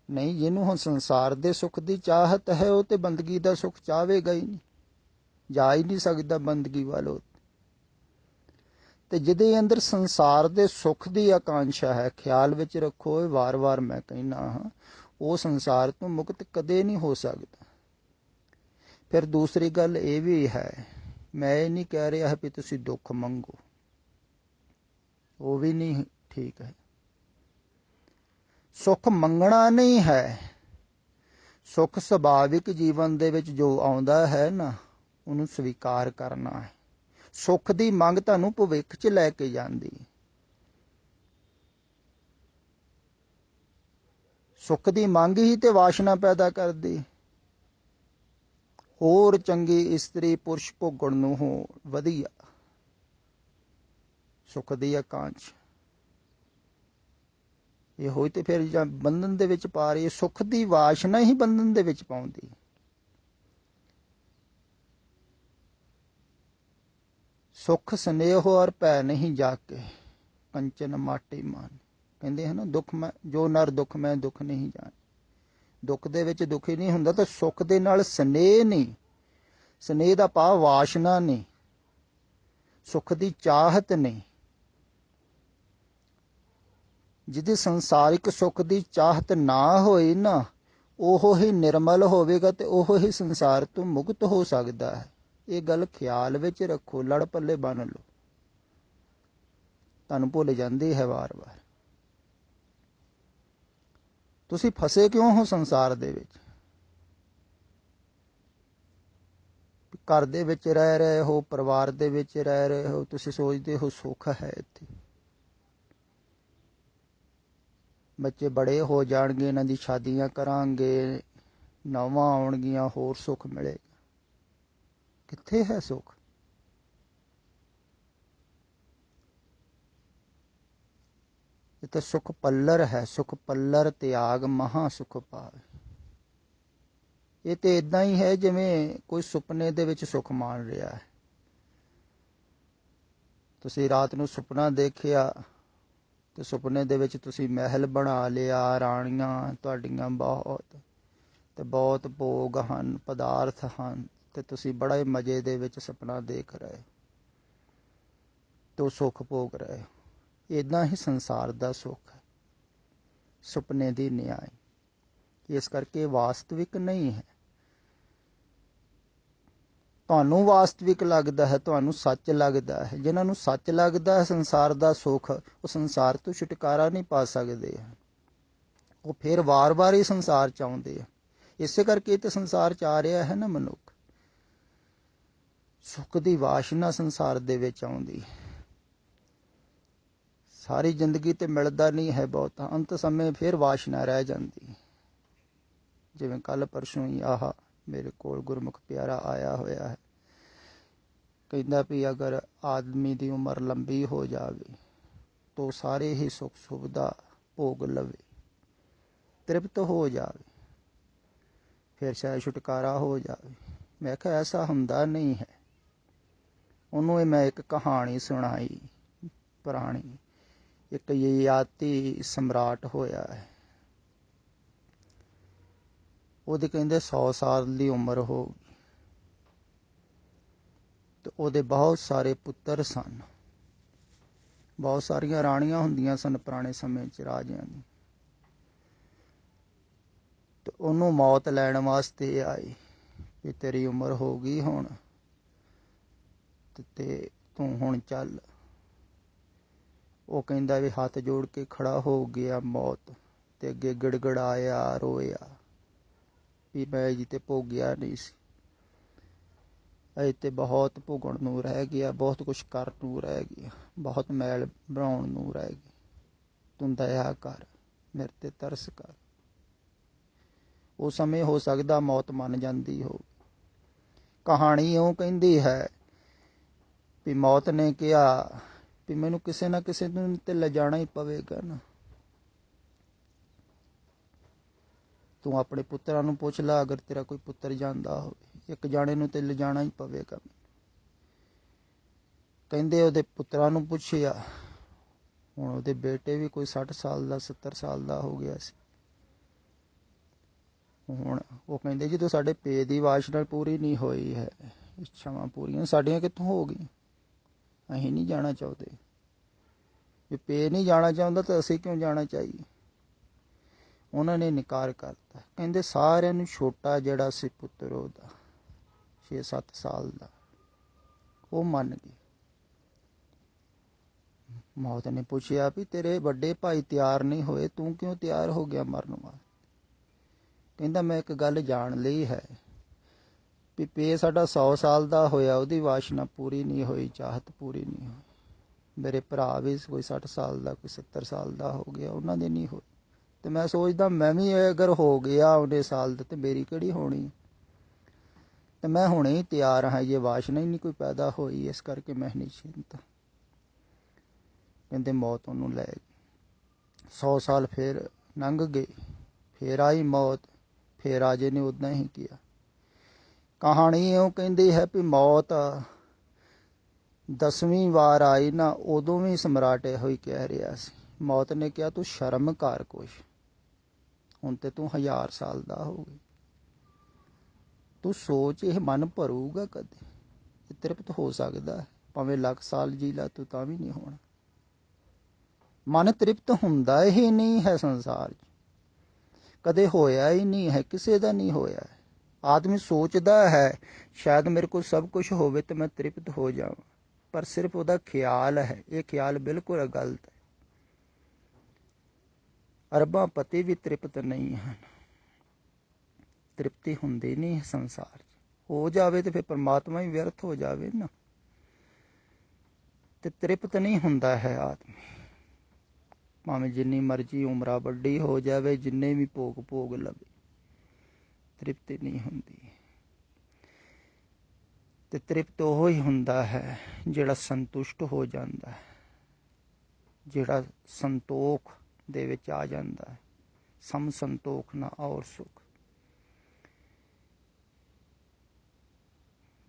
ਨਹੀਂ, ਜਿਹਨੂੰ ਹੁਣ ਸੰਸਾਰ ਦੇ ਸੁੱਖ ਦੀ ਚਾਹਤ ਹੈ ਉਹ ਤੇ ਬੰਦਗੀ ਦਾ ਸੁੱਖ ਚਾਹਵੇਗਾ ਹੀ ਨਹੀਂ, ਜਾ ਹੀ ਨਹੀਂ ਸਕਦਾ ਬੰਦਗੀ ਵੱਲ। ਤੇ ਜਿਹਦੇ ਅੰਦਰ ਸੰਸਾਰ ਦੇ ਸੁੱਖ ਦੀ ਆਕਾਂक्षा ਹੈ, ਖਿਆਲ ਵਿੱਚ ਰੱਖੋ, ਇਹ ਵਾਰ-ਵਾਰ ਮੈਂ ਕਹਿਣਾ ਹਾਂ, ਉਹ ਸੰਸਾਰ ਤੋਂ ਮੁਕਤ ਕਦੇ ਨਹੀਂ ਹੋ ਸਕਦਾ। ਫਿਰ ਦੂਸਰੀ ਗੱਲ ਇਹ ਵੀ ਹੈ, ਮੈਂ ਇਹ ਨਹੀਂ ਕਹਿ ਰਿਹਾ ਵੀ ਤੁਸੀਂ ਦੁੱਖ ਮੰਗੋ, ਉਹ ਵੀ ਨਹੀਂ ਠੀਕ ਹੈ। ਸੁੱਖ ਮੰਗਣਾ ਨਹੀਂ ਹੈ, ਸੁੱਖ ਸੁਭਾਵਿਕ ਜੀਵਨ ਦੇ ਵਿੱਚ ਜੋ ਆਉਂਦਾ ਹੈ ਨਾ, ਉਹਨੂੰ ਸਵੀਕਾਰ ਕਰਨਾ ਹੈ। ਸੁੱਖ ਦੀ ਮੰਗ ਤੁਹਾਨੂੰ ਭਵਿੱਖ 'ਚ ਲੈ ਕੇ ਜਾਂਦੀ, ਸੁੱਖ ਦੀ ਮੰਗ ਹੀ ਤੇ ਵਾਸ਼ਨਾ ਪੈਦਾ ਕਰਦੀ। ਹੋਰ ਚੰਗੀ ਇਸਤਰੀ ਪੁਰਸ਼ ਭੋਗਣ ਨੂੰ ਹੋ ਵਧੀਆ, ਸੁੱਖ ਦੀ ਆਕਾਂక్షਾ ਇਹੋ ਹੀ ਤੇ ਫਿਰ ਜਾਂ ਬੰਧਨ ਦੇ ਵਿੱਚ ਪਾ ਰਹੀ, ਸੁੱਖ ਦੀ ਵਾਸ਼ਨਾ ਹੀ ਬੰਧਨ ਦੇ ਵਿੱਚ ਪਾਉਂਦੀ। ਸੁੱਖ ਸਨੇਹੋ ਔਰ ਭੈ ਨਹੀਂ ਜਾਕੇ, ਕੰਚਨ ਮਾਟੀ ਮਾਨ। ਕਹਿੰਦੇ ਹਨ ਦੁੱਖ ਮੈਂ ਜੋ ਨਰ ਦੁੱਖ ਮੈਂ ਦੁੱਖ ਨਹੀਂ ਜਾਣ। ਦੁੱਖ ਦੇ ਵਿੱਚ ਦੁਖੀ ਨਹੀਂ ਹੁੰਦਾ, ਤਾਂ ਸੁੱਖ ਦੇ ਨਾਲ ਸਨੇਹ ਨਹੀਂ, ਸਨੇਹ ਦਾ ਭਾਵ ਵਾਸ਼ਨਾ ਨਹੀਂ, ਸੁੱਖ ਦੀ ਚਾਹਤ ਨਹੀਂ। ਜਿਹਦੀ ਸੰਸਾਰਿਕ ਸੁੱਖ ਦੀ ਚਾਹਤ ਨਾ ਹੋਈ ਨਾ, ਉਹ ਹੀ ਨਿਰਮਲ ਹੋਵੇਗਾ ਤੇ ਉਹ ਹੀ ਸੰਸਾਰ ਤੋਂ ਮੁਕਤ ਹੋ ਸਕਦਾ ਹੈ। ਇਹ ਗੱਲ ਖਿਆਲ ਵਿੱਚ ਰੱਖੋ, ਲੜ ਪੱਲੇ ਬੰਨ ਲਓ, ਤੁਹਾਨੂੰ ਭੁੱਲ ਜਾਂਦੀ ਹੈ ਵਾਰ-ਵਾਰ। ਤੁਸੀਂ ਫਸੇ ਕਿਉਂ ਹੋ ਸੰਸਾਰ ਦੇ ਵਿੱਚ? ਘਰ ਦੇ ਵਿੱਚ ਰਹਿ ਰਹੇ ਹੋ, ਪਰਿਵਾਰ ਦੇ ਵਿੱਚ ਰਹਿ ਰਹੇ ਹੋ, ਤੁਸੀਂ ਸੋਚਦੇ ਹੋ ਸੁੱਖ ਹੈ ਇੱਥੇ। ਬੱਚੇ ਬੜੇ ਹੋ ਜਾਣਗੇ, ਇਹਨਾਂ ਦੀ ਸ਼ਾਦੀਆਂ ਕਰਾਂਗੇ, ਨਵਾਂ ਆਉਣਗੀਆਂ, ਹੋਰ ਸੁੱਖ ਮਿਲੇਗਾ। ਕਿੱਥੇ ਹੈ ਸੁੱਖ? ਇਹ ਤਾਂ ਸੁੱਖ ਪੱਲਰ ਹੈ, ਸੁੱਖ ਪੱਲਰ ਤਿਆਗ ਮਹਾ ਸੁੱਖ ਪਾਵੇ। ਇਹ ਤੇ ਇਦਾਂ ਹੀ ਹੈ ਜਿਵੇਂ ਕੋਈ ਸੁਪਨੇ ਦੇ ਵਿੱਚ ਸੁੱਖ ਮਾਣ ਰਿਹਾ ਹੈ। ਤੁਸੀਂ ਰਾਤ ਨੂੰ ਸੁਪਨਾ ਦੇਖਿਆ ਤੇ ਸੁਪਨੇ ਦੇ ਵਿੱਚ ਤੁਸੀਂ ਮਹਿਲ ਬਣਾ ਲਿਆ, ਰਾਣੀਆਂ ਤੁਹਾਡੀਆਂ ਬਹੁਤ ਤੇ ਬਹੁਤ ਭੋਗ ਹਨ, ਪਦਾਰਥ ਹਨ, ਤੇ ਤੁਸੀਂ ਬੜੇ ਮਜ਼ੇ ਦੇ ਵਿੱਚ ਸੁਪਨਾ ਦੇਖ ਰਹੇ ਤੇ ਸੁੱਖ ਭੋਗ ਰਹੇ ਹੋ। ਇੱਦਾਂ ਹੀ ਸੰਸਾਰ ਦਾ ਸੁੱਖ ਹੈ, ਸੁਪਨੇ ਦੀ ਨਿਆਈ। ਇਸ ਕਰਕੇ ਵਾਸਤਵਿਕ ਨਹੀਂ ਹੈ। ਤੁਹਾਨੂੰ ਵਾਸਤਵਿਕ ਲੱਗਦਾ ਹੈ, ਤੁਹਾਨੂੰ ਸੱਚ ਲੱਗਦਾ ਹੈ। ਜਿਨ੍ਹਾਂ ਨੂੰ ਸੱਚ ਲੱਗਦਾ ਹੈ ਸੰਸਾਰ ਦਾ ਸੁੱਖ, ਉਹ ਸੰਸਾਰ ਤੋਂ ਛੁਟਕਾਰਾ ਨਹੀਂ ਪਾ ਸਕਦੇ, ਉਹ ਫਿਰ ਵਾਰ-ਵਾਰ ਹੀ ਸੰਸਾਰ 'ਚ ਆਉਂਦੇ ਆ। ਇਸੇ ਕਰਕੇ ਤੇ ਸੰਸਾਰ 'ਚ ਆ ਰਿਹਾ ਹੈ ਨਾ ਮਨੁੱਖ, ਸੁੱਖ ਦੀ ਵਾਸ਼ਨਾ ਸੰਸਾਰ ਦੇ ਵਿੱਚ ਆਉਂਦੀ। ਸਾਰੀ ਜ਼ਿੰਦਗੀ ਤੇ ਮਿਲਦਾ ਨਹੀਂ ਹੈ ਬਹੁਤਾ, ਅੰਤ ਸਮੇਂ ਫਿਰ ਵਾਸ਼ਨਾ ਰਹਿ ਜਾਂਦੀ। ਜਿਵੇਂ ਕੱਲ ਪਰਸੋਂ ਹੀ ਆਹ ਮੇਰੇ ਕੋਲ ਗੁਰਮੁਖ ਪਿਆਰਾ ਆਇਆ ਹੋਇਆ ਹੈ, ਕਹਿੰਦਾ ਵੀ ਅਗਰ ਆਦਮੀ ਦੀ ਉਮਰ ਲੰਬੀ ਹੋ ਜਾਵੇ ਤਾਂ ਸਾਰੇ ਹੀ ਸੁੱਖ ਸੁਵਿਧਾ ਭੋਗ ਲਵੇ, ਤ੍ਰਿਪਤ ਹੋ ਜਾਵੇ, ਫਿਰ ਸ਼ਾਇਦ ਛੁਟਕਾਰਾ ਹੋ ਜਾਵੇ। ਮੈਂ ਕਿਹਾ ਐਸਾ ਹੁੰਦਾ ਨਹੀਂ ਹੈ। ਉਹਨੂੰ ਮੈਂ ਇੱਕ ਕਹਾਣੀ ਸੁਣਾਈ ਪੁਰਾਣੀ। ਇੱਕ ਯਾਤੀ ਸਮਰਾਟ ਹੋਇਆ ਹੈ, ਉਹਦੇ ਕਹਿੰਦੇ 100 ਸਾਲ ਦੀ ਉਮਰ ਹੋ ਗਈ ਤੇ ਉਹਦੇ ਬਹੁਤ ਸਾਰੇ ਪੁੱਤਰ ਸਨ, ਬਹੁਤ ਸਾਰੀਆਂ ਰਾਣੀਆਂ ਹੁੰਦੀਆਂ ਸਨ ਪੁਰਾਣੇ ਸਮੇਂ 'ਚ ਰਾਜਿਆਂ ਦੀ। ਤੇ ਉਹਨੂੰ ਮੌਤ ਲੈਣ ਵਾਸਤੇ ਆਈ ਵੀ ਤੇਰੀ ਉਮਰ ਹੋ ਗਈ ਹੁਣ ਤੇ ਤੂੰ ਹੁਣ ਚੱਲ। ਉਹ ਕਹਿੰਦਾ ਵੀ ਹੱਥ ਜੋੜ ਕੇ ਖੜਾ ਹੋ ਗਿਆ ਮੌਤ ਤੇ ਅੱਗੇ ਗਿੜਗੜਾਇਆ, ਰੋਇਆ ਵੀ ਮੈਂ ਜੀ ਤੇ ਭੋਗਿਆ ਨਹੀਂ ਸੀ, ਅਜੇ ਤੇ ਬਹੁਤ ਭੋਗਣ ਨੂੰ ਰਹਿ ਗਿਆ, ਬਹੁਤ ਕੁਛ ਕਰਨ ਨੂੰ ਰਹਿ ਗਿਆ, ਬਹੁਤ ਮੈਲ ਬਣਾਉਣ ਨੂੰ ਰਹਿ ਗਈ। ਤੂੰ ਦਇਆ ਕਰ, ਮੇਰੇ ਤੇ ਤਰਸ ਕਰ। ਉਸ ਸਮੇਂ ਹੋ ਸਕਦਾ ਮੌਤ ਮੰਨ ਜਾਂਦੀ ਹੋ। ਕਹਾਣੀ ਉਹ ਕਹਿੰਦੀ ਹੈ ਵੀ ਮੌਤ ਨੇ ਕਿਹਾ ਵੀ ਮੈਨੂੰ ਕਿਸੇ ਨਾ ਕਿਸੇ ਨੂੰ ਤੇ ਲਿਜਾਣਾ ਹੀ ਪਵੇਗਾ ਨਾ, ਤੂੰ ਆਪਣੇ ਪੁੱਤਰਾਂ ਨੂੰ ਪੁੱਛ ਲੈ, ਅਗਰ ਤੇਰਾ ਕੋਈ ਪੁੱਤਰ ਜਾਂਦਾ ਹੋਵੇ, ਇੱਕ ਜਾਣੇ ਨੂੰ ਤੇ ਲਿਜਾਣਾ ਹੀ ਪਵੇਗਾ। ਕਹਿੰਦੇ ਉਹਦੇ ਪੁੱਤਰਾਂ ਨੂੰ ਪੁੱਛਿਆ, ਹੁਣ ਉਹਦੇ ਬੇਟੇ ਵੀ ਕੋਈ 60 ਸਾਲ ਦਾ 70 ਸਾਲ ਦਾ ਹੋ ਗਿਆ ਸੀ। ਹੁਣ ਉਹ ਕਹਿੰਦੇ ਜਦੋਂ ਸਾਡੇ ਪੇ ਦੀ ਵਾਸ਼ਨਾ ਪੂਰੀ ਨਹੀਂ ਹੋਈ ਹੈ, ਇੱਛਾਵਾਂ ਪੂਰੀਆਂ ਸਾਡੀਆਂ ਕਿੱਥੋਂ ਹੋ ਗਈਆਂ, ਅਸੀਂ ਨਹੀਂ ਜਾਣਾ ਚਾਹੁੰਦੇ। ਜੇ ਪੇ ਨਹੀਂ ਜਾਣਾ ਚਾਹੁੰਦਾ ਤਾਂ ਅਸੀਂ ਕਿਉਂ ਜਾਣਾ ਚਾਹੀਏ। ਉਹਨਾਂ ਨੇ ਇਨਕਾਰ ਕਰਤਾ। ਕਹਿੰਦੇ ਸਾਰਿਆਂ ਨੂੰ ਛੋਟਾ ਜਿਹੜਾ ਸੀ ਪੁੱਤਰ ਉਹਦਾ 6-7 ਸਾਲ ਦਾ, ਉਹ ਮੰਨ ਗਏ। ਮੌਤ ਨੇ ਪੁੱਛਿਆ ਵੀ ਤੇਰੇ ਵੱਡੇ ਭਾਈ ਤਿਆਰ ਨਹੀਂ ਹੋਏ, ਤੂੰ ਕਿਉਂ ਤਿਆਰ ਹੋ ਗਿਆ ਮਰਨ ਵਾਸਤੇ। ਕਹਿੰਦਾ ਮੈਂ ਇੱਕ ਗੱਲ ਜਾਣ ਲਈ ਹੈ ਵੀ ਪੇ ਸਾਡਾ 100 ਸਾਲ ਦਾ ਹੋਇਆ, ਉਹਦੀ ਵਾਸ਼ਨਾ ਪੂਰੀ ਨਹੀਂ ਹੋਈ, ਚਾਹਤ ਪੂਰੀ ਨਹੀਂ ਹੋਈ। ਮੇਰੇ ਭਰਾ ਵੀ ਕੋਈ 60 ਸਾਲ ਦਾ ਕੋਈ 70 ਸਾਲ ਦਾ ਹੋ ਗਿਆ, ਉਹਨਾਂ ਦੇ ਨਹੀਂ ਹੋਈ। ਤੇ ਮੈਂ ਸੋਚਦਾ ਮੈਂ ਵੀ ਅਗਰ ਹੋ ਗਿਆ ਉਹਨੇ ਸਾਲ ਦਾ ਤੇ ਮੇਰੀ ਕਿਹੜੀ ਹੋਣੀ। ਤੇ ਮੈਂ ਹੁਣੇ ਹੀ ਤਿਆਰ ਹਾਂ, ਇਹ ਵਾਸ਼ਨਾ ਹੀ ਨਹੀਂ ਕੋਈ ਪੈਦਾ ਹੋਈ, ਇਸ ਕਰਕੇ ਮੈਂ ਨਿਸ਼ਚਿੰਤ। ਕਹਿੰਦੇ ਮੌਤ ਉਹਨੂੰ ਲੈ ਗਈ। 100 ਸਾਲ ਫਿਰ ਲੰਘ ਗਏ, ਫਿਰ ਆਈ ਮੌਤ, ਫਿਰ ਰਾਜੇ ਨੇ ਉੱਦਾਂ ਹੀ ਕਿਹਾ। ਕਹਾਣੀ ਉਹ ਕਹਿੰਦੀ ਹੈ ਵੀ ਮੌਤ 10ਵੀਂ ਵਾਰ ਆਈ ਨਾ, ਉਦੋਂ ਵੀ ਸਮਰਾਟ ਇਹੋ ਹੀ ਕਹਿ ਰਿਹਾ ਸੀ। ਮੌਤ ਨੇ ਕਿਹਾ ਤੂੰ ਸ਼ਰਮ ਕਰ ਕੁਛ, ਹੁਣ ਤੇ ਤੂੰ 1000 ਸਾਲ ਦਾ ਹੋ ਗਿਆ, ਤੂੰ ਸੋਚ ਇਹ ਮਨ ਭਰੂਗਾ ਕਦੇ, ਇਹ ਤ੍ਰਿਪਤ ਹੋ ਸਕਦਾ ਭਾਵੇਂ ਲੱਖ ਸਾਲ ਜੀ ਲਾ ਤੂੰ ਤਾਂ ਵੀ ਨਹੀਂ ਹੋਣਾ। ਮਨ ਤ੍ਰਿਪਤ ਹੁੰਦਾ ਹੀ ਨਹੀਂ ਹੈ ਸੰਸਾਰ 'ਚ, ਕਦੇ ਹੋਇਆ ਹੀ ਨਹੀਂ ਹੈ, ਕਿਸੇ ਦਾ ਨਹੀਂ ਹੋਇਆ। ਆਦਮੀ ਸੋਚਦਾ ਹੈ ਸ਼ਾਇਦ ਮੇਰੇ ਕੋਲ ਸਭ ਕੁਝ ਹੋਵੇ ਤੇ ਮੈਂ ਤ੍ਰਿਪਤ ਹੋ ਜਾਵਾਂ, ਪਰ ਸਿਰਫ ਉਹਦਾ ਖਿਆਲ ਹੈ। ਇਹ ਖਿਆਲ ਬਿਲਕੁਲ ਗਲਤ ਹੈ। ਅਰਬਾਂ ਪਤੀ ਵੀ ਤ੍ਰਿਪਤ ਨਹੀਂ ਹਨ, ਤ੍ਰਿਪਤੀ ਹੁੰਦੀ ਨਹੀਂ ਸੰਸਾਰ 'ਚ। ਹੋ ਜਾਵੇ ਤੇ ਫਿਰ ਪਰਮਾਤਮਾ ਹੀ ਵਿਅਰਥ ਹੋ ਜਾਵੇ ਨਾ, ਤੇ ਤ੍ਰਿਪਤ ਨਹੀਂ ਹੁੰਦਾ ਹੈ ਆਦਮੀ, ਭਾਵੇਂ ਜਿੰਨੀ ਮਰਜ਼ੀ ਉਮਰਾਂ ਵੱਡੀ ਹੋ ਜਾਵੇ, ਜਿੰਨੇ ਵੀ ਭੋਗ ਲਵੇ, ਤ੍ਰਿਪਤੀ ਨਹੀਂ ਹੁੰਦੀ। ਤੇ ਤ੍ਰਿਪਤ ਉਹ ਹੀ ਹੁੰਦਾ ਹੈ ਜਿਹੜਾ ਸੰਤੁਸ਼ਟ ਹੋ ਜਾਂਦਾ ਹੈ, ਜਿਹੜਾ ਸੰਤੋਖ ਦੇ ਵਿੱਚ ਆ ਜਾਂਦਾ ਹੈ। ਸਮ ਸੰਤੋਖ ਨਾ ਔਰ ਸੁਖ,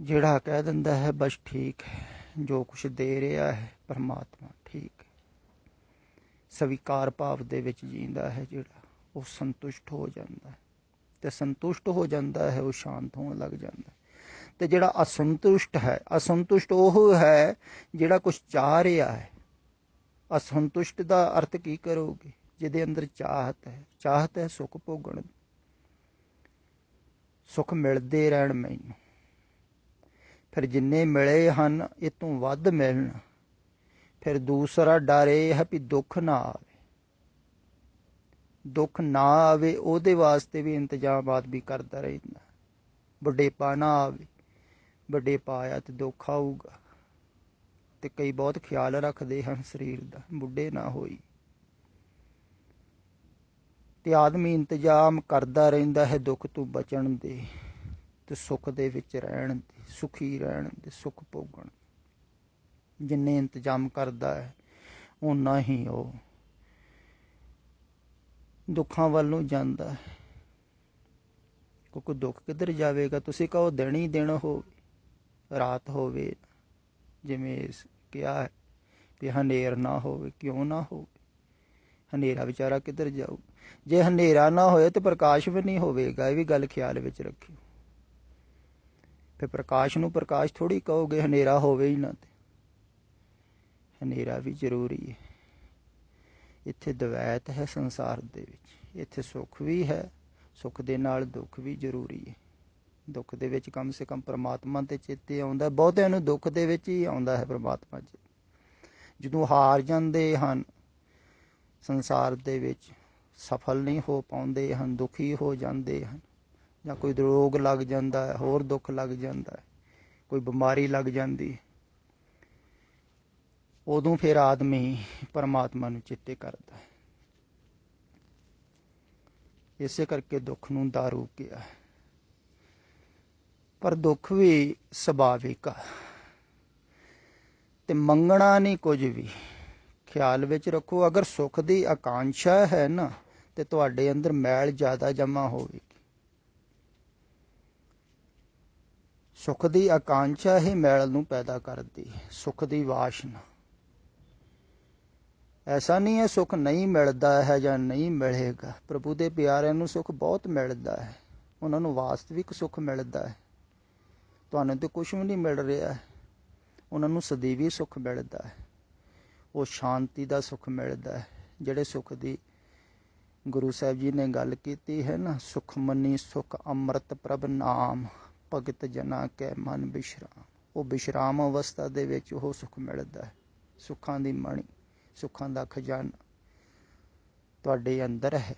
ਜਿਹੜਾ ਕਹਿ ਦਿੰਦਾ ਹੈ ਬਸ ਠੀਕ ਹੈ, ਜੋ ਕੁਛ ਦੇ ਰਿਹਾ ਹੈ ਪਰਮਾਤਮਾ ਠੀਕ ਹੈ, ਸਵੀਕਾਰ ਭਾਵ ਦੇ ਵਿੱਚ ਜੀਂਦਾ ਹੈ ਜਿਹੜਾ, ਉਹ ਸੰਤੁਸ਼ਟ ਹੋ ਜਾਂਦਾ ਹੈ। ਤੇ ਸੰਤੁਸ਼ਟ ਹੋ ਜਾਂਦਾ ਹੈ ਉਹ ਸ਼ਾਂਤ ਹੋਣ ਲੱਗ ਜਾਂਦਾ ਹੈ। ਤੇ ਜਿਹੜਾ ਅਸੰਤੁਸ਼ਟ ਹੈ, ਅਸੰਤੁਸ਼ਟ ਉਹ ਹੈ ਜਿਹੜਾ ਕੁਛ ਚਾਹ ਰਿਹਾ ਹੈ। ਅਸੰਤੁਸ਼ਟ ਦਾ ਅਰਥ ਕੀ ਕਰੋਗੇ, ਜਿਹਦੇ ਅੰਦਰ ਚਾਹਤ ਹੈ। ਚਾਹਤ ਹੈ ਸੁੱਖ ਭੋਗਣ, ਸੁੱਖ ਮਿਲਦੇ ਰਹਿਣ ਮੈਨੂੰ, ਫਿਰ ਜਿੰਨੇ ਮਿਲੇ ਹਨ ਇਹ ਤੋਂ ਵੱਧ ਮਿਲਣ। ਫਿਰ ਦੂਸਰਾ ਡਰ ਇਹ ਹੈ ਵੀ ਦੁੱਖ ਨਾ ਆਵੇ, ਦੁੱਖ ਨਾ ਆਵੇ ਉਹਦੇ ਵਾਸਤੇ ਵੀ ਇੰਤਜ਼ਾਮਾਤ ਵੀ ਕਰਦਾ ਰਹਿੰਦਾ। ਬੁਢੇਪਾ ਨਾ ਆਵੇ, ਬੁਢੇਪਾ ਆਇਆ ਤੇ ਦੁੱਖ ਆਊਗਾ, ਤੇ ਕਈ ਬਹੁਤ ਖਿਆਲ ਰੱਖਦੇ ਹਨ ਸਰੀਰ ਦਾ, ਬੁੱਢੇ ਨਾ ਹੋਈ। ਤੇ ਆਦਮੀ ਇੰਤਜ਼ਾਮ ਕਰਦਾ ਰਹਿੰਦਾ ਹੈ ਦੁੱਖ ਤੋਂ ਬਚਣ ਦੇ, ਤੇ ਸੁੱਖ ਦੇ ਵਿੱਚ ਰਹਿਣ ਦੇ, ਸੁਖੀ ਰਹਿਣ ਦੇ, ਸੁੱਖ ਭੋਗਣ। ਜਿੰਨੇ ਇੰਤਜ਼ਾਮ ਕਰਦਾ ਹੈ ਓਨਾ ਹੀ ਉਹ ਦੁੱਖਾਂ ਵੱਲ ਨੂੰ ਜਾਂਦਾ ਹੈ। ਕਿਉਂਕਿ ਦੁੱਖ ਕਿੱਧਰ ਜਾਵੇਗਾ। ਤੁਸੀਂ ਕਹੋ ਦਿਨ ਹੀ ਦਿਨ ਹੋਵੇ, ਰਾਤ ਹੋਵੇ, ਜਿਵੇਂ ਕਿਹਾ ਹੈ ਵੀ ਹਨੇਰ ਨਾ ਹੋਵੇ, ਕਿਉਂ ਨਾ ਹੋਵੇ। ਹਨੇਰਾ ਵਿਚਾਰਾ ਕਿੱਧਰ ਜਾਊ। ਜੇ ਹਨੇਰਾ ਨਾ ਹੋਏ ਤੇ ਪ੍ਰਕਾਸ਼ ਵੀ ਨਹੀਂ ਹੋਵੇਗਾ, ਇਹ ਵੀ ਗੱਲ ਖਿਆਲ ਵਿੱਚ ਰੱਖਿਓ। ਫਿਰ ਪ੍ਰਕਾਸ਼ ਨੂੰ ਪ੍ਰਕਾਸ਼ ਥੋੜ੍ਹੀ ਕਹੋਗੇ, ਹਨੇਰਾ ਹੋਵੇ ਹੀ ਨਾ। ਤੇ ਹਨੇਰਾ ਵੀ ਜ਼ਰੂਰੀ ਹੈ। ਇੱਥੇ ਦਵੈਤ ਹੈ ਸੰਸਾਰ ਦੇ ਵਿੱਚ, ਇੱਥੇ ਸੁੱਖ ਵੀ ਹੈ, ਸੁੱਖ ਦੇ ਨਾਲ ਦੁੱਖ ਵੀ ਜ਼ਰੂਰੀ ਹੈ। ਦੁੱਖ ਦੇ ਵਿੱਚ ਕਮ ਸੇ ਕਮ ਪਰਮਾਤਮਾ ਤੇ ਚੇਤੇ ਆਉਂਦਾ। ਬਹੁਤਿਆਂ ਨੂੰ ਦੁੱਖ ਦੇ ਵਿੱਚ ਹੀ ਆਉਂਦਾ ਹੈ ਪਰਮਾਤਮਾ 'ਚ। ਜਦੋਂ ਹਾਰ ਜਾਂਦੇ ਹਨ ਸੰਸਾਰ ਦੇ ਵਿੱਚ, ਸਫਲ ਨਹੀਂ ਹੋ ਪਾਉਂਦੇ ਹਨ, ਦੁਖੀ ਹੋ ਜਾਂਦੇ ਹਨ, ਜਾਂ ਕੋਈ ਰੋਗ ਲੱਗ ਜਾਂਦਾ ਹੈ, ਹੋਰ ਦੁੱਖ ਲੱਗ ਜਾਂਦਾ ਹੈ, ਕੋਈ ਬਿਮਾਰੀ ਲੱਗ ਜਾਂਦੀ, ਉਦੋਂ ਫਿਰ ਆਦਮੀ ਪਰਮਾਤਮਾ ਨੂੰ ਚੇਤੇ ਕਰਦਾ ਹੈ। ਇਸੇ ਕਰਕੇ ਦੁੱਖ ਨੂੰ ਦਾਰੂ ਕਿਹਾ। ਪਰ ਦੁੱਖ ਵੀ ਸੁਭਾਵਿਕ ਆ, ਤੇ ਮੰਗਣਾ ਨਹੀਂ ਕੁਝ ਵੀ। ਖਿਆਲ ਵਿੱਚ ਰੱਖੋ, ਅਗਰ ਸੁੱਖ ਦੀ ਆਕਾਂਸ਼ਾ ਹੈ ਨਾ ਤੇ ਤੁਹਾਡੇ ਅੰਦਰ ਮੈਲ ਜ਼ਿਆਦਾ ਜਮ੍ਹਾਂ ਹੋਵੇਗੀ। ਸੁੱਖ ਦੀ ਆਕਾਂକ୍ଷା ਹੀ ਮੈਲ ਨੂੰ ਪੈਦਾ ਕਰਦੀ, ਸੁੱਖ ਦੀ ਵਾਸ਼ਨਾ। ਐਸਾ ਨਹੀਂ ਹੈ ਸੁੱਖ ਨਹੀਂ ਮਿਲਦਾ ਹੈ ਜਾਂ ਨਹੀਂ ਮਿਲੇਗਾ। ਪ੍ਰਭੂ ਦੇ ਪਿਆਰਿਆਂ ਨੂੰ ਸੁੱਖ ਬਹੁਤ ਮਿਲਦਾ ਹੈ, ਉਹਨਾਂ ਨੂੰ ਵਾਸਤਵਿਕ ਸੁੱਖ ਮਿਲਦਾ ਹੈ। ਤੁਹਾਨੂੰ ਤਾਂ ਕੁਛ ਵੀ ਨਹੀਂ ਮਿਲ ਰਿਹਾ ਹੈ, ਉਹਨਾਂ ਨੂੰ ਸਦੀਵੀ ਸੁੱਖ ਮਿਲਦਾ ਹੈ। ਉਹ ਸ਼ਾਂਤੀ ਦਾ ਸੁੱਖ ਮਿਲਦਾ ਹੈ, ਜਿਹੜੇ ਸੁੱਖ ਦੀ ਗੁਰੂ ਸਾਹਿਬ ਜੀ ਨੇ ਗੱਲ ਕੀਤੀ ਹੈ ਨਾ, ਸੁਖਮਨੀ ਸੁਖ ਅੰਮ੍ਰਿਤ ਪ੍ਰਭ ਨਾਮ, ਭਗਤ ਜਨਾ ਕੈ ਮਨ ਵਿਸ਼ਰਾਮ। ਉਹ ਵਿਸ਼ਰਾਮ ਅਵਸਥਾ ਦੇ ਵਿੱਚ ਉਹ ਸੁੱਖ ਮਿਲਦਾ ਹੈ। ਸੁੱਖਾਂ ਦੀ ਮਣੀ, ਸੁੱਖਾਂ ਦਾ ਖਜ਼ਾਨਾ ਤੁਹਾਡੇ ਅੰਦਰ ਹੈ।